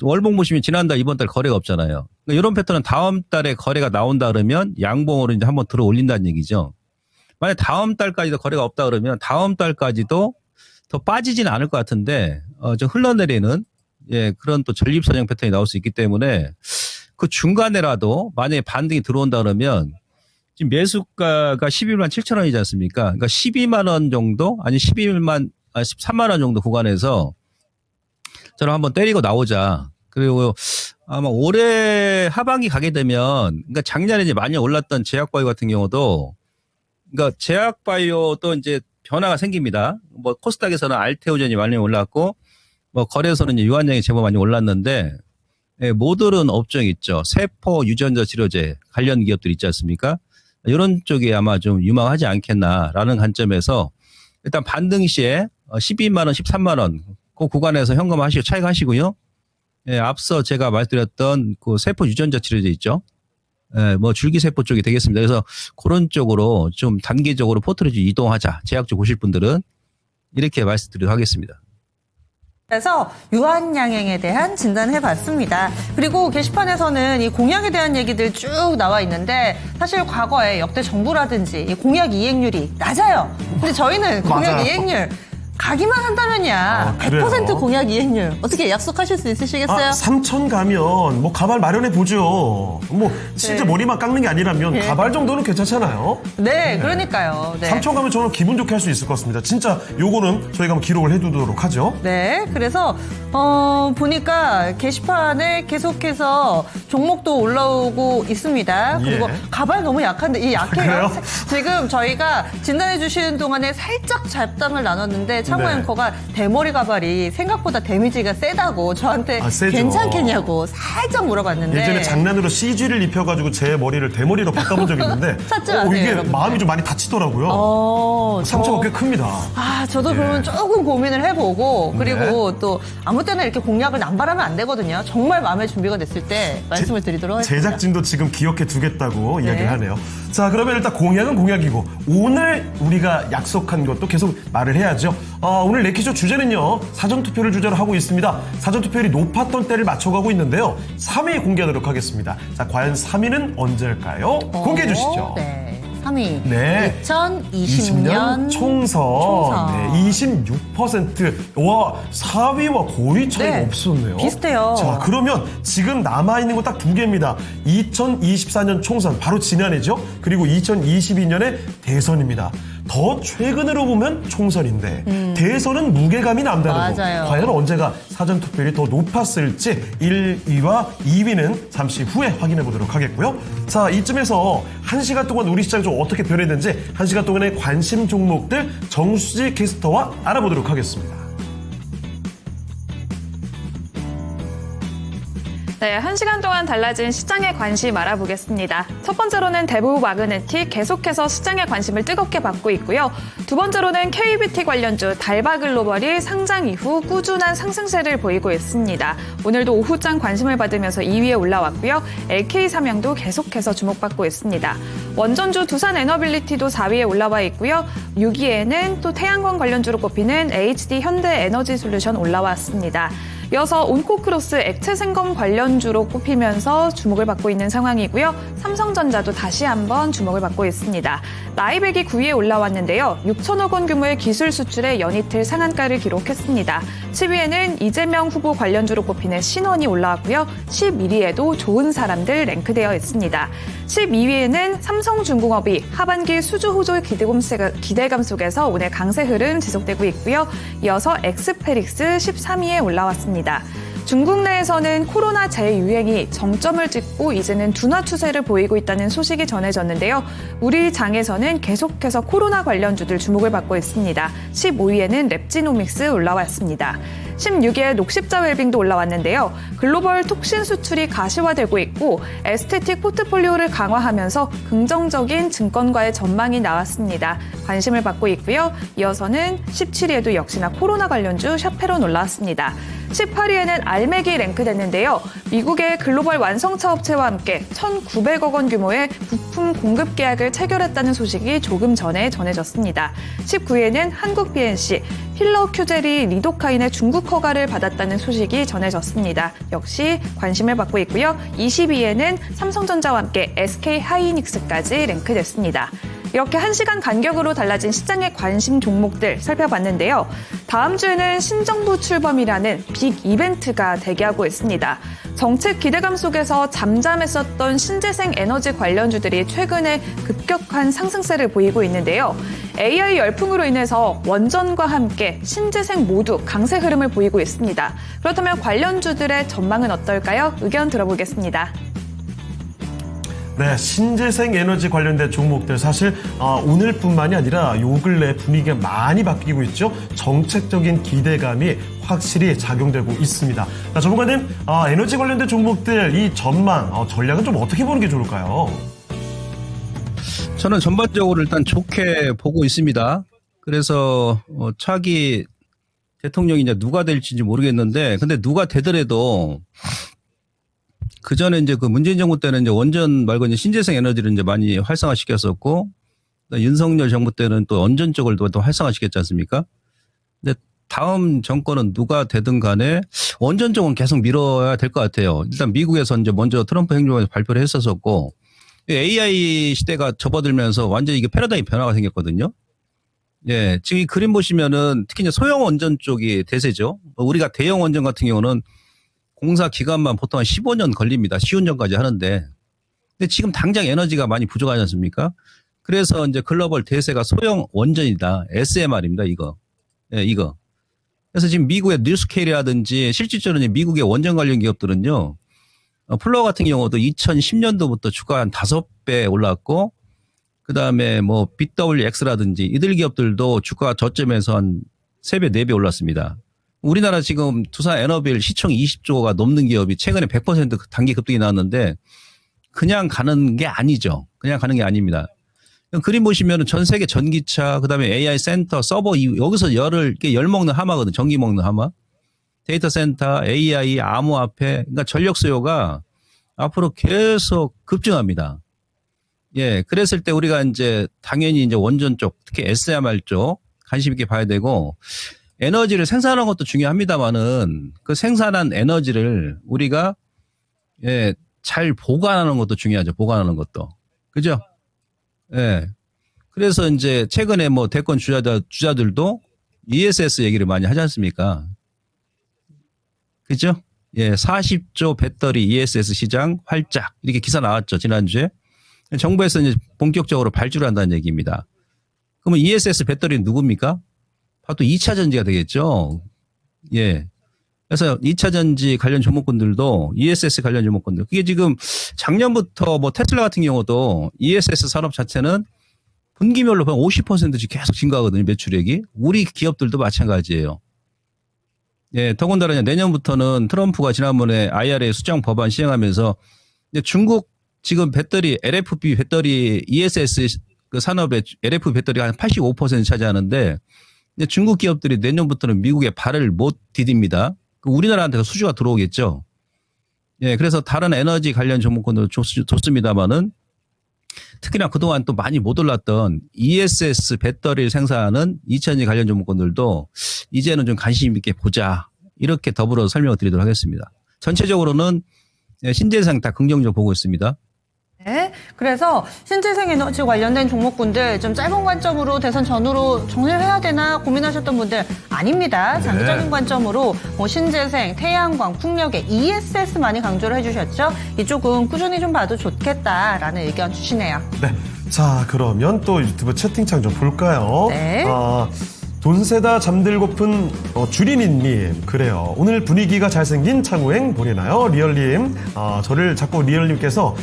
월봉 보시면 지난달 이번 달 거래가 없잖아요. 그러니까 이런 패턴은 다음 달에 거래가 나온다 그러면 양봉으로 이제 한번 들어 올린다는 얘기죠. 만약 다음 달까지도 거래가 없다 그러면 다음 달까지도 더 빠지지는 않을 것 같은데 좀 흘러내리는 그런 또 전립선형 패턴이 나올 수 있기 때문에 그 중간에라도 만약에 반등이 들어온다 그러면 지금 매수가가 11만 7천 원이지 않습니까? 그러니까 12만 원 정도 아니 13만 원 정도 구간에서 저는 한번 때리고 나오자. 그리고 아마 올해 하반기 가게 되면 그러니까 작년에 이제 많이 올랐던 제약바이오 같은 경우도 그러니까 제약바이오도 이제 변화가 생깁니다. 코스닥에서는 알테오젠이 많이 올랐고 거래소는 이제 유한양이 제법 많이 올랐는데 모듈은 업종이 있죠. 세포 유전자 치료제 관련 기업들 있지 않습니까? 이런 쪽이 아마 좀 유망하지 않겠나라는 관점에서 일단 반등 시에 12만 원, 13만 원 그 구간에서 현금하시고 차익 하시고요. 앞서 제가 말씀드렸던 그 세포 유전자 치료제 있죠. 줄기세포 쪽이 되겠습니다. 그래서 그런 쪽으로 좀 단기적으로 포트리지 이동하자. 제약 쪽 오실 분들은 이렇게 말씀드리도록 하겠습니다. 그래서 유한양행에 대한 진단해봤습니다. 그리고 게시판에서는 이 공약에 대한 얘기들 쭉 나와 있는데 사실 과거에 역대 정부라든지 이 공약 이행률이 낮아요. 근데 저희는 공약 맞아요. 이행률 가기만 한다면야 그래요? 100% 공약 이행률 어떻게 약속하실 수 있으시겠어요? 3천 가면 뭐 가발 마련해 보죠. 뭐 실제 네. 머리만 깎는 게 아니라면 네. 가발 정도는 괜찮잖아요. 네, 그러니까요. 네. 3천 가면 저는 기분 좋게 할 수 있을 것 같습니다. 진짜 요거는 저희가 한번 기록을 해두도록 하죠. 네, 그래서 보니까 게시판에 계속해서 종목도 올라오고 있습니다. 그리고 예. 가발 너무 약한데 이 약해요. 그래요? 지금 저희가 진단해 주시는 동안에 살짝 잡담을 나눴는데 창호 네. 앵커가 대머리 가발이 생각보다 데미지가 세다고 저한테 세죠. 괜찮겠냐고 살짝 물어봤는데 예전에 장난으로 CG를 입혀가지고 제 머리를 대머리로 바꿔본 적이 있는데 찾지 마세요, 이게 여러분들. 마음이 좀 많이 다치더라고요. 상처가 꽤 큽니다. 저도 예. 그러면 조금 고민을 해보고 그리고 네. 또 아무 때나 이렇게 공약을 남발하면 안 되거든요. 정말 마음의 준비가 됐을 때 말씀을 드리도록 하겠습니다. 제작진도 지금 기억해 두겠다고 네. 이야기를 하네요. 자, 그러면 일단 공약은 공약이고 오늘 우리가 약속한 것도 계속 말을 해야죠. 오늘 레키쇼 주제는요. 사전투표를 주제로 하고 있습니다. 사전투표율이 높았던 때를 맞춰가고 있는데요. 3위 공개하도록 하겠습니다. 자, 과연 3위는 언제일까요? 공개해 주시죠. 네. 3위. 네. 2020년 총선. 네, 26%. 와, 4위와 거의 차이가 네, 없었네요. 비슷해요. 자, 그러면 지금 남아있는 거 딱 두 개입니다. 2024년 총선, 바로 지난해죠. 그리고 2022년에 대선입니다. 더 최근으로 보면 총선인데 대선은 무게감이 남다르고 맞아요. 과연 언제가 사전투표율이 더 높았을지 1위와 2위는 잠시 후에 확인해 보도록 하겠고요. 자, 이쯤에서 1시간 동안 우리 시장이 좀 어떻게 변했는지 1시간 동안의 관심 종목들 정수지 캐스터와 알아보도록 하겠습니다. 네, 1시간 동안 달라진 시장의 관심 알아보겠습니다. 첫 번째로는 대부 마그네틱 계속해서 시장의 관심을 뜨겁게 받고 있고요. 두 번째로는 KBT 관련주 달바글로벌이 상장 이후 꾸준한 상승세를 보이고 있습니다. 오늘도 오후장 관심을 받으면서 2위에 올라왔고요. LK삼양도 계속해서 주목받고 있습니다. 원전주 두산에너빌리티도 4위에 올라와 있고요. 6위에는 또 태양광 관련주로 꼽히는 HD 현대에너지솔루션 올라왔습니다. 이어서 온코크로스 액체생검 관련주로 꼽히면서 주목을 받고 있는 상황이고요. 삼성전자도 다시 한번 주목을 받고 있습니다. 나이백이 9위에 올라왔는데요. 6천억 원 규모의 기술 수출에 연이틀 상한가를 기록했습니다. 10위에는 이재명 후보 관련주로 꼽히는 신원이 올라왔고요. 11위에도 좋은 사람들 랭크되어 있습니다. 12위에는 삼성중공업이 하반기 수주 호조 기대감 속에서 오늘 강세 흐름 지속되고 있고요. 이어서 엑스페릭스 13위에 올라왔습니다. 중국 내에서는 코로나 재유행이 정점을 찍고 이제는 둔화 추세를 보이고 있다는 소식이 전해졌는데요. 우리 장에서는 계속해서 코로나 관련주들 주목을 받고 있습니다. 15위에는 랩지노믹스 올라왔습니다. 16위에 녹십자 웰빙도 올라왔는데요. 글로벌 톡신 수출이 가시화되고 있고 에스테틱 포트폴리오를 강화하면서 긍정적인 증권가의 전망이 나왔습니다. 관심을 받고 있고요. 이어서는 17위에도 역시나 코로나 관련주 샤페론 올라왔습니다. 18위에는 알맥이 랭크됐는데요. 미국의 글로벌 완성차 업체와 함께 1,900억 원 규모의 부품 공급 계약을 체결했다는 소식이 조금 전에 전해졌습니다. 19위에는 한국 BNC, 필러 큐젤이 리도카인의 중국 허가를 받았다는 소식이 전해졌습니다. 역시 관심을 받고 있고요. 20위에는 삼성전자와 함께 SK 하이닉스까지 랭크됐습니다. 이렇게 1시간 간격으로 달라진 시장의 관심 종목들 살펴봤는데요. 다음 주에는 신정부 출범이라는 빅 이벤트가 대기하고 있습니다. 정책 기대감 속에서 잠잠했었던 신재생 에너지 관련주들이 최근에 급격한 상승세를 보이고 있는데요. AI 열풍으로 인해서 원전과 함께 신재생 모두 강세 흐름을 보이고 있습니다. 그렇다면 관련주들의 전망은 어떨까요? 의견 들어보겠습니다. 네, 신재생 에너지 관련된 종목들 사실 오늘뿐만이 아니라 요 근래 분위기가 많이 바뀌고 있죠. 정책적인 기대감이 확실히 작용되고 있습니다. 자, 전문가님, 에너지 관련된 종목들 이 전망, 전략은 좀 어떻게 보는 게 좋을까요? 저는 전반적으로 일단 좋게 보고 있습니다. 그래서 차기 대통령이 이제 누가 될지 모르겠는데, 근데 누가 되더라도 그 전에 이제 그 문재인 정부 때는 이제 원전 말고 이제 신재생 에너지를 이제 많이 활성화시켰었고, 윤석열 정부 때는 또 원전 쪽을 또 활성화시켰지 않습니까? 근데 다음 정권은 누가 되든 간에 원전 쪽은 계속 밀어야 될 것 같아요. 일단 미국에서 이제 먼저 트럼프 행정부에서 발표를 했었었고, AI 시대가 접어들면서 완전히 이게 패러다임 변화가 생겼거든요. 예, 지금 이 그림 보시면은 특히 이제 소형 원전 쪽이 대세죠. 우리가 대형 원전 같은 경우는 공사 기간만 보통 한 15년 걸립니다. 시운전까지 하는데. 근데 지금 당장 에너지가 많이 부족하지 않습니까? 그래서 이제 글로벌 대세가 소형 원전이다. SMR입니다, 이거. 예, 이거. 그래서 지금 미국의 뉴스케일이라든지 실질적으로 미국의 원전 관련 기업들은요, 플로어 같은 경우도 2010년도부터 주가 한 5배 올랐고, 그 다음에 뭐 BWX라든지 이들 기업들도 주가 저점에서 한 3배, 4배 올랐습니다. 우리나라 지금 두산 에너빌 시총 20조가 넘는 기업이 최근에 100% 단기 급등이 나왔는데 그냥 가는 게 아니죠. 그냥 가는 게 아닙니다. 그림 보시면 전 세계 전기차, 그 다음에 AI 센터, 서버, 여기서 열 먹는 하마거든. 전기 먹는 하마. 데이터 센터, AI, 암호화폐. 그러니까 전력 수요가 앞으로 계속 급증합니다. 예, 그랬을 때 우리가 이제 당연히 이제 원전 쪽, 특히 SMR 쪽 관심 있게 봐야 되고 에너지를 생산하는 것도 중요합니다만은 그 생산한 에너지를 우리가 예, 잘 보관하는 것도 중요하죠. 보관하는 것도. 그죠? 예. 그래서 이제 최근에 뭐 대권 주자들도 ESS 얘기를 많이 하지 않습니까? 그죠? 예, 40조 배터리 ESS 시장 활짝 이렇게 기사 나왔죠. 지난주에. 정부에서 이제 본격적으로 발주를 한다는 얘기입니다. 그러면 ESS 배터리는 누굽니까? 바로 또 2차 전지가 되겠죠. 예. 그래서 2차 전지 관련 종목군들도 ESS 관련 종목군들. 그게 지금 작년부터 뭐 테슬라 같은 경우도 ESS 산업 자체는 분기별로 50%씩 계속 증가하거든요. 매출액이. 우리 기업들도 마찬가지예요. 예. 더군다나 내년부터는 트럼프가 지난번에 IRA 수정 법안 시행하면서 이제 중국 지금 배터리 LFP 배터리 ESS 그 산업의 LFP 배터리가 한 85% 차지하는데 중국 기업들이 내년부터는 미국에 발을 못 디딥니다. 우리나라한테 수주가 들어오겠죠. 예, 그래서 다른 에너지 관련 종목군도 좋습니다만은 특히나 그동안 또 많이 못 올랐던 ESS 배터리를 생산하는 2차전지 관련 종목군들도 이제는 좀 관심 있게 보자. 이렇게 더불어 설명을 드리도록 하겠습니다. 전체적으로는 신재생 다 긍정적으로 보고 있습니다. 네, 그래서 신재생 에너지 관련된 종목군들 좀 짧은 관점으로 대선 전후로 정리를 해야 되나 고민하셨던 분들 아닙니다. 장기적인 관점으로 뭐 신재생, 태양광, 풍력의 ESS 많이 강조를 해주셨죠. 이쪽은 꾸준히 좀 봐도 좋겠다라는 의견 주시네요. 네. 자, 그러면 또 유튜브 채팅창 좀 볼까요? 네. 돈세다 잠들고픈 주린이님, 그래요. 오늘 분위기가 잘생긴 차무행 보내나요? 리얼님, 저를 자꾸 리얼님께서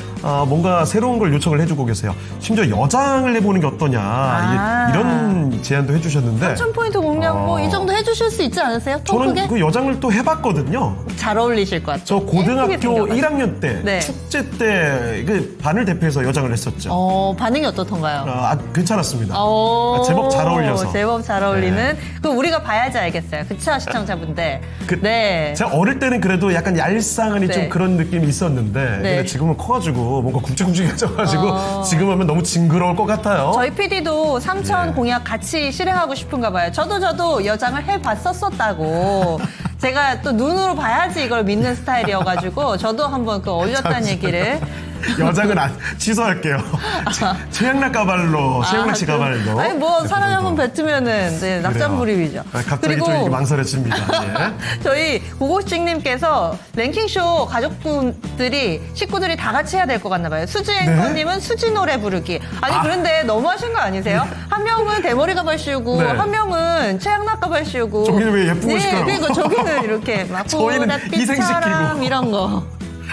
뭔가 새로운 걸 요청을 해주고 계세요. 심지어 여장을 해보는 게 어떠냐 이런 제안도 해주셨는데 3,000포인트 공략 뭐 이 정도 해주실 수 있지 않으세요? 통 크게? 저는 그 여장을 또 해봤거든요. 잘 어울리실 것 같아요. 저 고등학교 예쁘게 생겨가지고. 1학년 때 네. 축제 때 그 반을 대표해서 여장을 했었죠. 반응이 어떻던가요? 괜찮았습니다. 제법 잘 어울려서. 제법 잘 어울리는. 네. 그럼 우리가 봐야지 알겠어요. 그쵸, 시청자분들. 네. 제가 어릴 때는 그래도 약간 얄쌍하니 네. 좀 그런 느낌이 있었는데 근데 지금은 커가지고 뭔가 굵직굵직해져가지고 지금 하면 너무 징그러울 것 같아요. 저희 PD도 3,000 네. 공약 같이 실행하고 싶은가 봐요. 저도 여장을 해봤었다고. 제가 또 눈으로 봐야지 이걸 믿는 스타일이어가지고 저도 한번 그 어울렸다는 얘기를. 여장은 취소할게요. 최양락 가발로, 최양락 씨 가발로. 아니 뭐 사람이 한번 뱉으면은 네, 낙장불입이죠. 갑자기 좀 이렇게 망설여집니다. 예. 저희 고고식님께서 랭킹쇼 가족분들이 식구들이 다 같이 해야 될 것 같나 봐요. 수지 앵커님은 수지 노래 부르기. 아니 그런데 너무하신 거 아니세요? 한 명은 대머리 가발 씌우고 네. 한 명은 최양락 가발 씌우고. 저기는 왜 예쁘고 시끄러워? 그리고 저기는 이렇게 막 저희는 보랏빛처럼 희생시키고. 이런 거.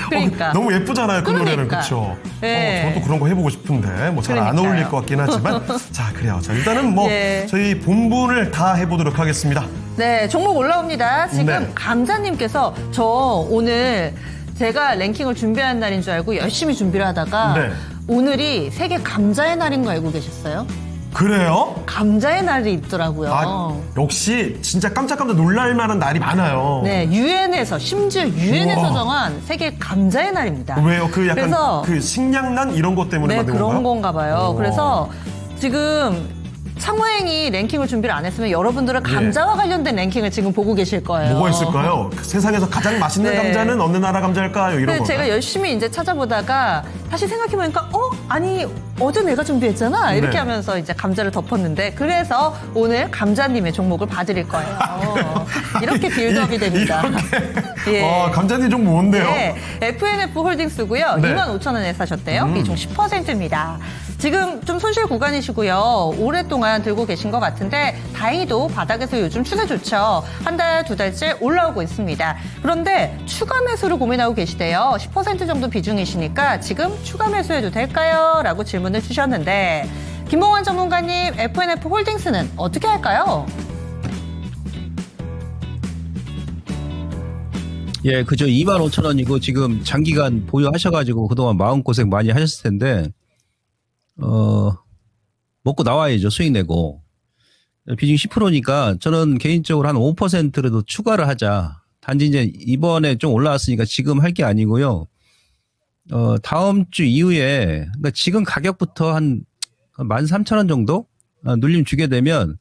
그러니까. 너무 예쁘잖아요, 그 노래는. 그러니까. 그렇죠. 네. 저도 그런 거 해보고 싶은데 뭐 잘 안 그러니까요. 어울릴 것 같긴 하지만 자, 그래요. 자, 일단은 뭐 네. 저희 본분을 다 해보도록 하겠습니다. 네, 종목 올라옵니다. 지금 네. 감자님께서 저 오늘 제가 랭킹을 준비한 날인 줄 알고 열심히 준비를 하다가 네. 오늘이 세계 감자의 날인 거 알고 계셨어요? 그래요? 감자의 날이 있더라고요. 역시 진짜 깜짝깜짝 놀랄 만한 날이 많아요. 네, 유엔에서 심지어 유엔에서 우와. 정한 세계 감자의 날입니다. 왜요? 그 약간 그래서 그 식량난 이런 것 때문에 네, 만든 그런 건가요? 건가 봐요. 우와. 그래서 지금 창호행이 랭킹을 준비를 안 했으면 여러분들은 감자와 관련된 랭킹을 지금 보고 계실 거예요. 뭐가 있을까요? 세상에서 가장 맛있는 네. 감자는 어느 나라 감자일까요? 이런 거. 제가 열심히 이제 찾아보다가 다시 생각해보니까 아니 어제 내가 준비했잖아 이렇게 네. 하면서 이제 감자를 덮었는데 그래서 오늘 감자님의 종목을 봐드릴 거예요. 이렇게 빌드업이 됩니다. 예. 감자님 좀 뭔데요? 네, FNF 홀딩스고요. 네. 25,000원에 사셨대요. 비중 10%입니다. 지금 좀 손실 구간이시고요. 오랫동안 들고 계신 것 같은데 다행히도 바닥에서 요즘 추세 좋죠. 한 달, 두 달째 올라오고 있습니다. 그런데 추가 매수를 고민하고 계시대요. 10% 정도 비중이시니까 지금 추가 매수해도 될까요? 라고 질문을 주셨는데 김봉환 전문가님, FNF 홀딩스는 어떻게 할까요? 예, 그죠. 25,000원이고 지금 장기간 보유하셔가지고 그동안 마음고생 많이 하셨을 텐데, 먹고 나와야죠. 수익 내고. 비중 10%니까 저는 개인적으로 한 5%라도 추가를 하자. 단지 이제 이번에 좀 올라왔으니까 지금 할 게 아니고요. 다음 주 이후에, 그러니까 지금 가격부터 한 13,000원 정도 눌림 주게 되면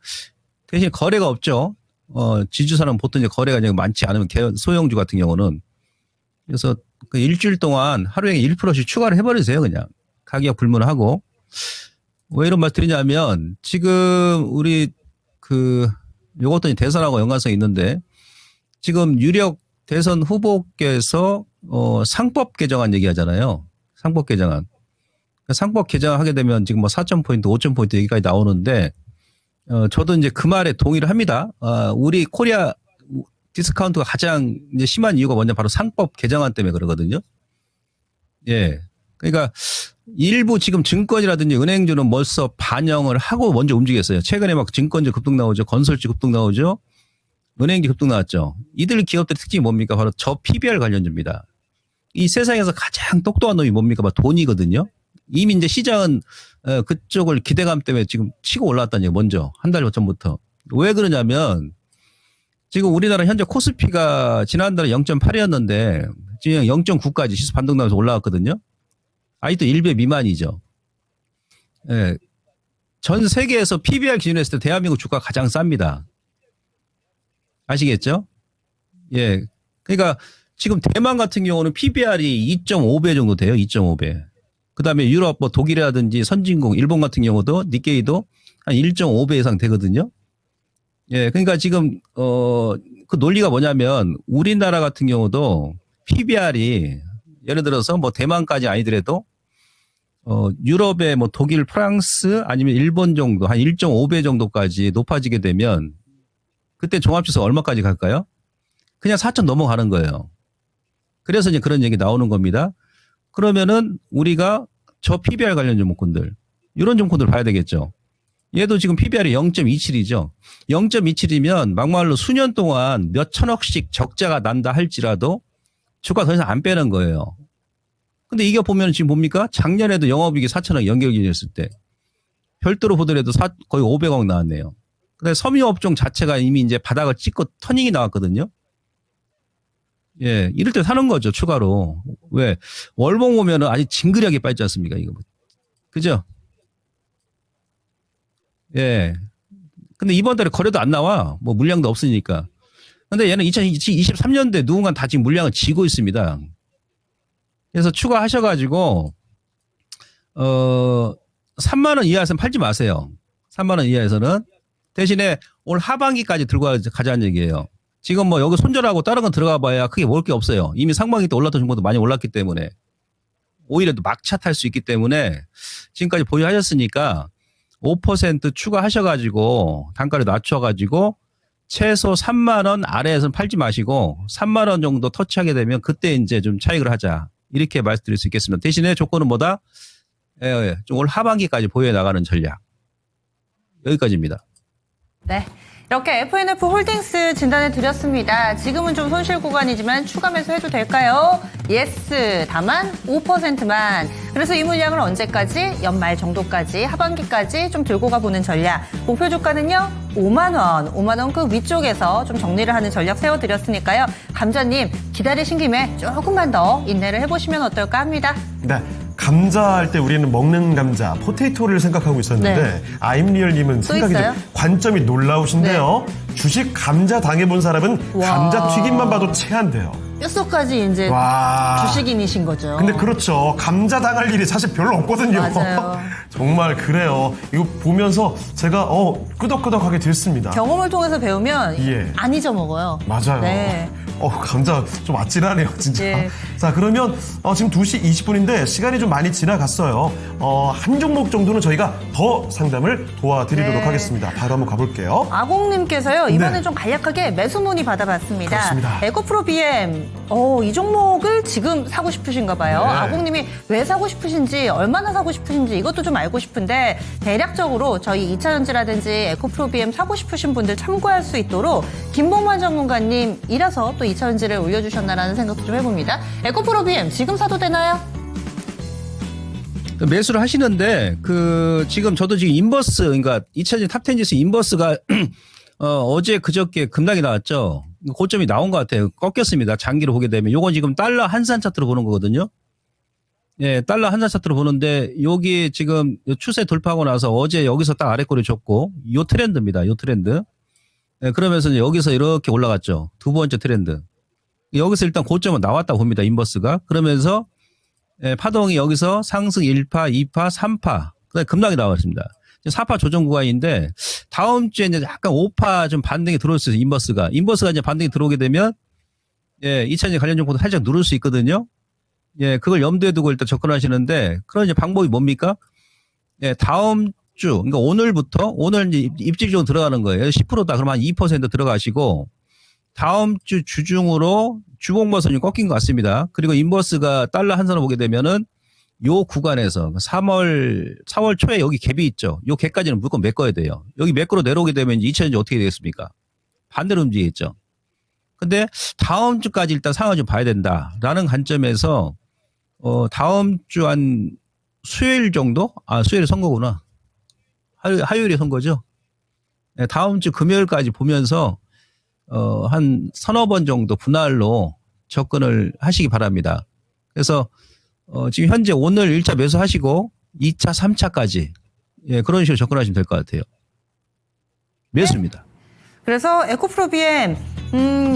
대신 거래가 없죠. 지주사는 보통 이제 거래가 그냥 많지 않으면 소형주 같은 경우는. 그래서 그 일주일 동안 하루에 1%씩 추가를 해버리세요. 그냥 가격 불문하고. 왜 이런 말 드리냐면 지금 우리 요것도 대선하고 연관성이 있는데 지금 유력 대선 후보께서 상법 개정안 얘기하잖아요. 상법 개정안. 상법 개정하게 되면 지금 뭐 4,000포인트, 5,000포인트 여기까지 나오는데 저도 이제 그 말에 동의를 합니다. 우리 코리아 디스카운트가 가장 이제 심한 이유가 뭐냐 바로 상법 개정안 때문에 그러거든요. 예. 그러니까 일부 지금 증권이라든지 은행주는 벌써 반영을 하고 먼저 움직였어요. 최근에 막 증권주 급등 나오죠. 건설주 급등 나오죠. 은행주 급등 나왔죠. 이들 기업들의 특징이 뭡니까? 바로 저 PBR 관련주입니다. 이 세상에서 가장 똑똑한 놈이 뭡니까? 바로 돈이거든요. 이미 이제 시장은 그쪽을 기대감 때문에 지금 치고 올라왔다는 얘기 먼저 한 달 전부터. 왜 그러냐면 지금 우리나라 현재 코스피가 지난달에 0.8이었는데 지금 0.9까지 시세 반등 나면서 올라왔거든요. 아직도 1배 미만이죠. 예. 전 세계에서 PBR 기준으로 했을 때 대한민국 주가가 가장 쌉니다. 아시겠죠? 예. 그러니까 지금 대만 같은 경우는 PBR이 2.5배 정도 돼요. 2.5배. 그 다음에 유럽, 뭐 독일이라든지 선진국, 일본 같은 경우도 니케이도 한 1.5배 이상 되거든요. 예. 그러니까 지금, 그 논리가 뭐냐면 우리나라 같은 경우도 PBR이 예를 들어서 뭐 대만까지 아니더라도 유럽의 뭐 독일, 프랑스 아니면 일본 정도 한 1.5배 정도까지 높아지게 되면 그때 종합지수 얼마까지 갈까요? 그냥 4천 넘어가는 거예요. 그래서 이제 그런 얘기 나오는 겁니다. 그러면은 우리가 저 PBR 관련 종목군들 이런 종목군들 봐야 되겠죠. 얘도 지금 PBR이 0.27이죠. 0.27이면 막말로 수년 동안 몇 천억씩 적자가 난다 할지라도 주가 더 이상 안 빼는 거예요. 근데 이게 보면 지금 뭡니까? 작년에도 영업이익이 4천억 연결기준이었을 때 별도로 보더라도 거의 500억 나왔네요. 근데 섬유업종 자체가 이미 이제 바닥을 찍고 터닝이 나왔거든요. 예, 이럴 때 사는 거죠, 추가로. 왜? 월봉 보면은 아직 징그리하게 빠지지 않습니까, 이거. 그죠? 예. 근데 이번 달에 거래도 안 나와. 뭐 물량도 없으니까. 근데 얘는 2023년도에 누군가 다 지금 물량을 지고 있습니다. 그래서 추가하셔가지고, 3만 원 이하에서는 팔지 마세요. 3만 원 이하에서는. 대신에 올 하반기까지 들고 가자는 얘기예요. 지금 뭐 여기 손절하고 다른 건 들어가 봐야 크게 먹을 게 없어요. 이미 상반기 때 올랐던 정보도 많이 올랐기 때문에. 오히려 막차 탈 수 있기 때문에 지금까지 보유하셨으니까 5% 추가하셔가지고 단가를 낮춰가지고 최소 3만 원 아래에서는 팔지 마시고 3만 원 정도 터치하게 되면 그때 이제 좀 차익을 하자. 이렇게 말씀드릴 수 있겠습니다. 대신에 조건은 뭐다? 좀 올 하반기까지 보유해 나가는 전략. 여기까지입니다. 네. 이렇게 FNF 홀딩스 진단해 드렸습니다. 지금은 좀 손실 구간이지만 추가 매수해도 될까요? 예스. 다만 5%만. 그래서 이 물량을 언제까지? 연말 정도까지, 하반기까지 좀 들고 가보는 전략. 목표 주가는요? 5만 원. 5만 원 그 위쪽에서 좀 정리를 하는 전략 세워드렸으니까요. 감자님 기다리신 김에 조금만 더 인내를 해보시면 어떨까 합니다. 네. 감자 할 때 우리는 먹는 감자, 포테이토를 생각하고 있었는데 네. 아임리얼님은 생각이 있어요? 좀 관점이 놀라우신데요. 주식 감자 당해본 사람은 와. 감자 튀김만 봐도 체한대요. 뼛속까지 이제 와. 주식인이신 거죠. 근데 그렇죠. 감자 당할 일이 사실 별로 없거든요. 맞아요. 정말 그래요. 이거 보면서 제가 끄덕끄덕하게 됐습니다. 경험을 통해서 배우면 예. 안 잊어먹어요. 맞아요. 네. 감자 좀 아찔하네요, 진짜. 예. 자, 그러면 지금 2시 20분인데 시간이 좀 많이 지나갔어요. 한 종목 정도는 저희가 더 상담을 도와드리도록 네. 하겠습니다. 바로 한번 가볼게요. 아공님께서요, 이번에 네. 좀 간략하게 매수문의 받아봤습니다. 그렇습니다. 에코프로 BM, 이 종목을 지금 사고 싶으신가 봐요. 네. 아공님이 왜 사고 싶으신지, 얼마나 사고 싶으신지 이것도 좀 알고 싶은데, 대략적으로 저희 2차전지라든지 에코프로 BM 사고 싶으신 분들 참고할 수 있도록 김봉만 전문가님이라서 또 2차전지를 올려주셨나라는 생각도 좀 해봅니다. 에코프로 BM 지금 사도 되나요? 매수를 하시는데 지금 저도 지금 인버스 그러니까 2차전지 탑10 지수 인버스가 어제 그저께 급락이 나왔죠. 고점이 나온 것 같아요. 꺾였습니다. 장기로 보게 되면 요건 지금 달러 한산 차트로 보는 거거든요. 예, 달러 한산 차트로 보는데 여기 지금 추세 돌파하고 나서 어제 여기서 딱 아래꼬리 줬고 요 트렌드입니다. 요 트렌드. 예, 그러면서 이제 여기서 이렇게 올라갔죠. 두 번째 트렌드. 여기서 일단 고점은 나왔다고 봅니다. 인버스가. 그러면서 파동이 여기서 상승 1파, 2파, 3파. 그다음에 급락이 나왔습니다. 4파 조정 구간인데 다음 주에 이제 약간 5파 좀 반등이 들어올 수 있어요. 인버스가 이제 반등이 들어오게 되면 2차전지 관련 종목도 살짝 누를 수 있거든요. 예, 그걸 염두에 두고 일단 접근하시는데 그런 이제 방법이 뭡니까? 다음 주, 그러니까 오늘 이제 입질적으로 들어가는 거예요. 10%다 그러면 한 2% 들어가시고 다음 주 주중으로 주봉버선이 꺾인 것 같습니다. 그리고 인버스가 달러 한선을 보게 되면은 요 구간에서 4월 초에 여기 갭이 있죠. 요 갭까지는 무조건 메꿔야 돼요. 여기 메꿔로 내려오게 되면 이제 2차전지 어떻게 되겠습니까? 반대로 움직이겠죠. 근데 다음 주까지 일단 상황을 좀 봐야 된다라는 관점에서 다음 주 한 수요일 정도? 수요일이 선거구나. 화요일이 선거죠. 네, 다음 주 금요일까지 보면서 한 서너 번 정도 분할로 접근을 하시기 바랍니다. 그래서 지금 현재 오늘 1차 매수하시고 2차, 3차까지 그런 식으로 접근하시면 될 것 같아요. 매수입니다. 그래서 에코프로 BM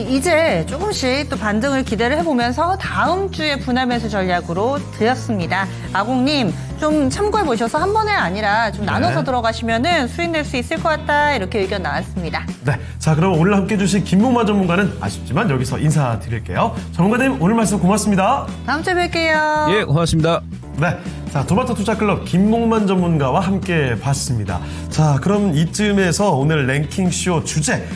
이제 조금씩 또 반등을 기대를 해보면서 다음 주에 분할 매수 전략으로 드렸습니다. 아공님 좀 참고해 보셔서 한 번에 아니라 좀 나눠서 들어가시면은 수익 낼 수 있을 것 같다 이렇게 의견 나왔습니다. 네, 자 그럼 오늘 함께해 주신 김봉만 전문가는 아쉽지만 여기서 인사드릴게요. 전문가님 오늘 말씀 고맙습니다. 다음 주에 뵐게요. 예, 고맙습니다. 네, 자 토마토 투자클럽 김봉만 전문가와 함께 봤습니다. 자 그럼 이쯤에서 오늘 랭킹쇼 주제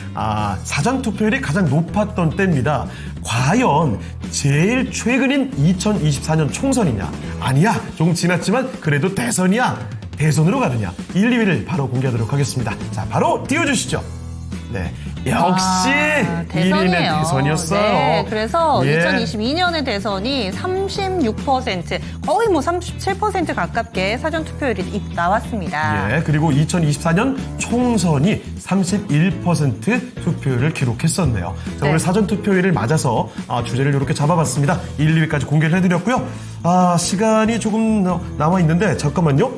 사전 투표율이 가장 높았던 때입니다. 과연 제일 최근인 2024년 총선이냐? 아니야, 조금 지났지만 그래도 대선이야? 대선으로 가느냐? 1, 2위를 바로 공개하도록 하겠습니다. 자 바로 띄워주시죠. 네, 역시 1위는 대선이었어요. 네, 그래서 예. 2022년의 대선이 36%, 거의 뭐 37% 가깝게 사전 투표율이 나왔습니다. 예, 그리고 2024년 총선이 31% 투표율을 기록했었네요. 자, 네. 오늘 사전 투표율을 맞아서 주제를 이렇게 잡아봤습니다. 1, 2위까지 공개를 해드렸고요. 시간이 조금 남아 있는데 잠깐만요.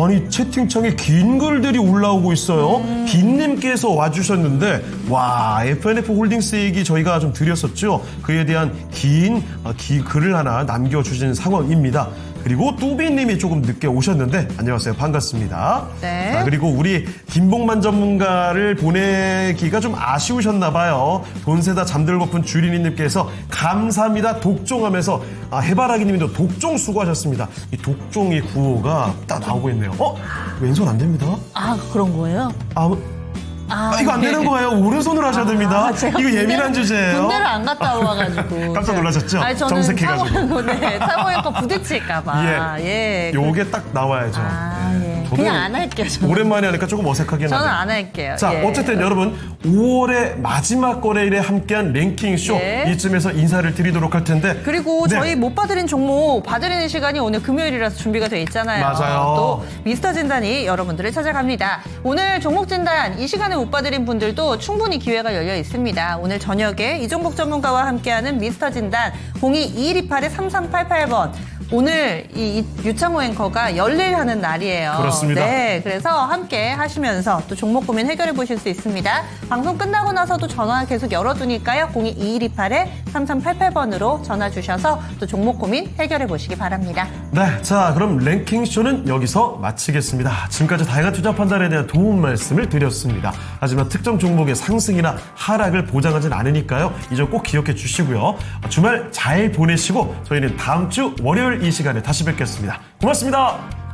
아니 채팅창에 긴 글들이 올라오고 있어요. 빈님께서 와주셨는데 와 FNF 홀딩스 얘기 저희가 좀 드렸었죠. 그에 대한 긴 글을 하나 남겨주신 상황입니다. 그리고 뚜비님이 조금 늦게 오셨는데 안녕하세요, 반갑습니다. 네. 자, 그리고 우리 김봉만 전문가를 보내기가 좀 아쉬우셨나 봐요. 돈세다 잠들고픈 주린이님께서 감사합니다 독종하면서 해바라기님도 독종 수고하셨습니다. 이 독종의 구호가 딱 나오고 있네요. 왼손 안 됩니다. 그런 거예요? 이거 안 되는 거예요. 오른손으로 하셔야 됩니다. 제가 이거 예민한 주제예요. 군대를 안 갔다 와가지고. 깜짝 놀라셨죠? 아니, 저는 정색해가지고. 사모예요. 부딪힐까봐. 예. 요게 딱 나와야죠. 예. 그냥 안 할게요. 저는. 오랜만에 하니까 조금 어색하긴 저는 하네요. 안 할게요. 자, 예. 어쨌든 여러분 5월의 마지막 거래일에 함께한 랭킹쇼 예. 이쯤에서 인사를 드리도록 할 텐데 그리고 네. 저희 못 봐드린 종목 봐드리는 시간이 오늘 금요일이라서 준비가 돼 있잖아요. 맞아요. 또 미스터 진단이 여러분들을 찾아갑니다. 오늘 종목 진단 이 시간에 못 봐드린 분들도 충분히 기회가 열려 있습니다. 오늘 저녁에 이종복 전문가와 함께하는 미스터 진단 022128-3388번 오늘 이 유창호 앵커가 열일하는 날이에요. 그렇습니다. 네, 그래서 함께 하시면서 또 종목 고민 해결해 보실 수 있습니다. 방송 끝나고 나서도 전화 계속 열어두니까요. 022128-3388번으로 전화 주셔서 또 종목 고민 해결해 보시기 바랍니다. 네, 자 그럼 랭킹쇼는 여기서 마치겠습니다. 지금까지 다양한 투자 판단에 대한 도움 말씀을 드렸습니다. 하지만 특정 종목의 상승이나 하락을 보장하진 않으니까요. 이 점 꼭 기억해 주시고요. 주말 잘 보내시고 저희는 다음 주 월요일 이 시간에 다시 뵙겠습니다. 고맙습니다.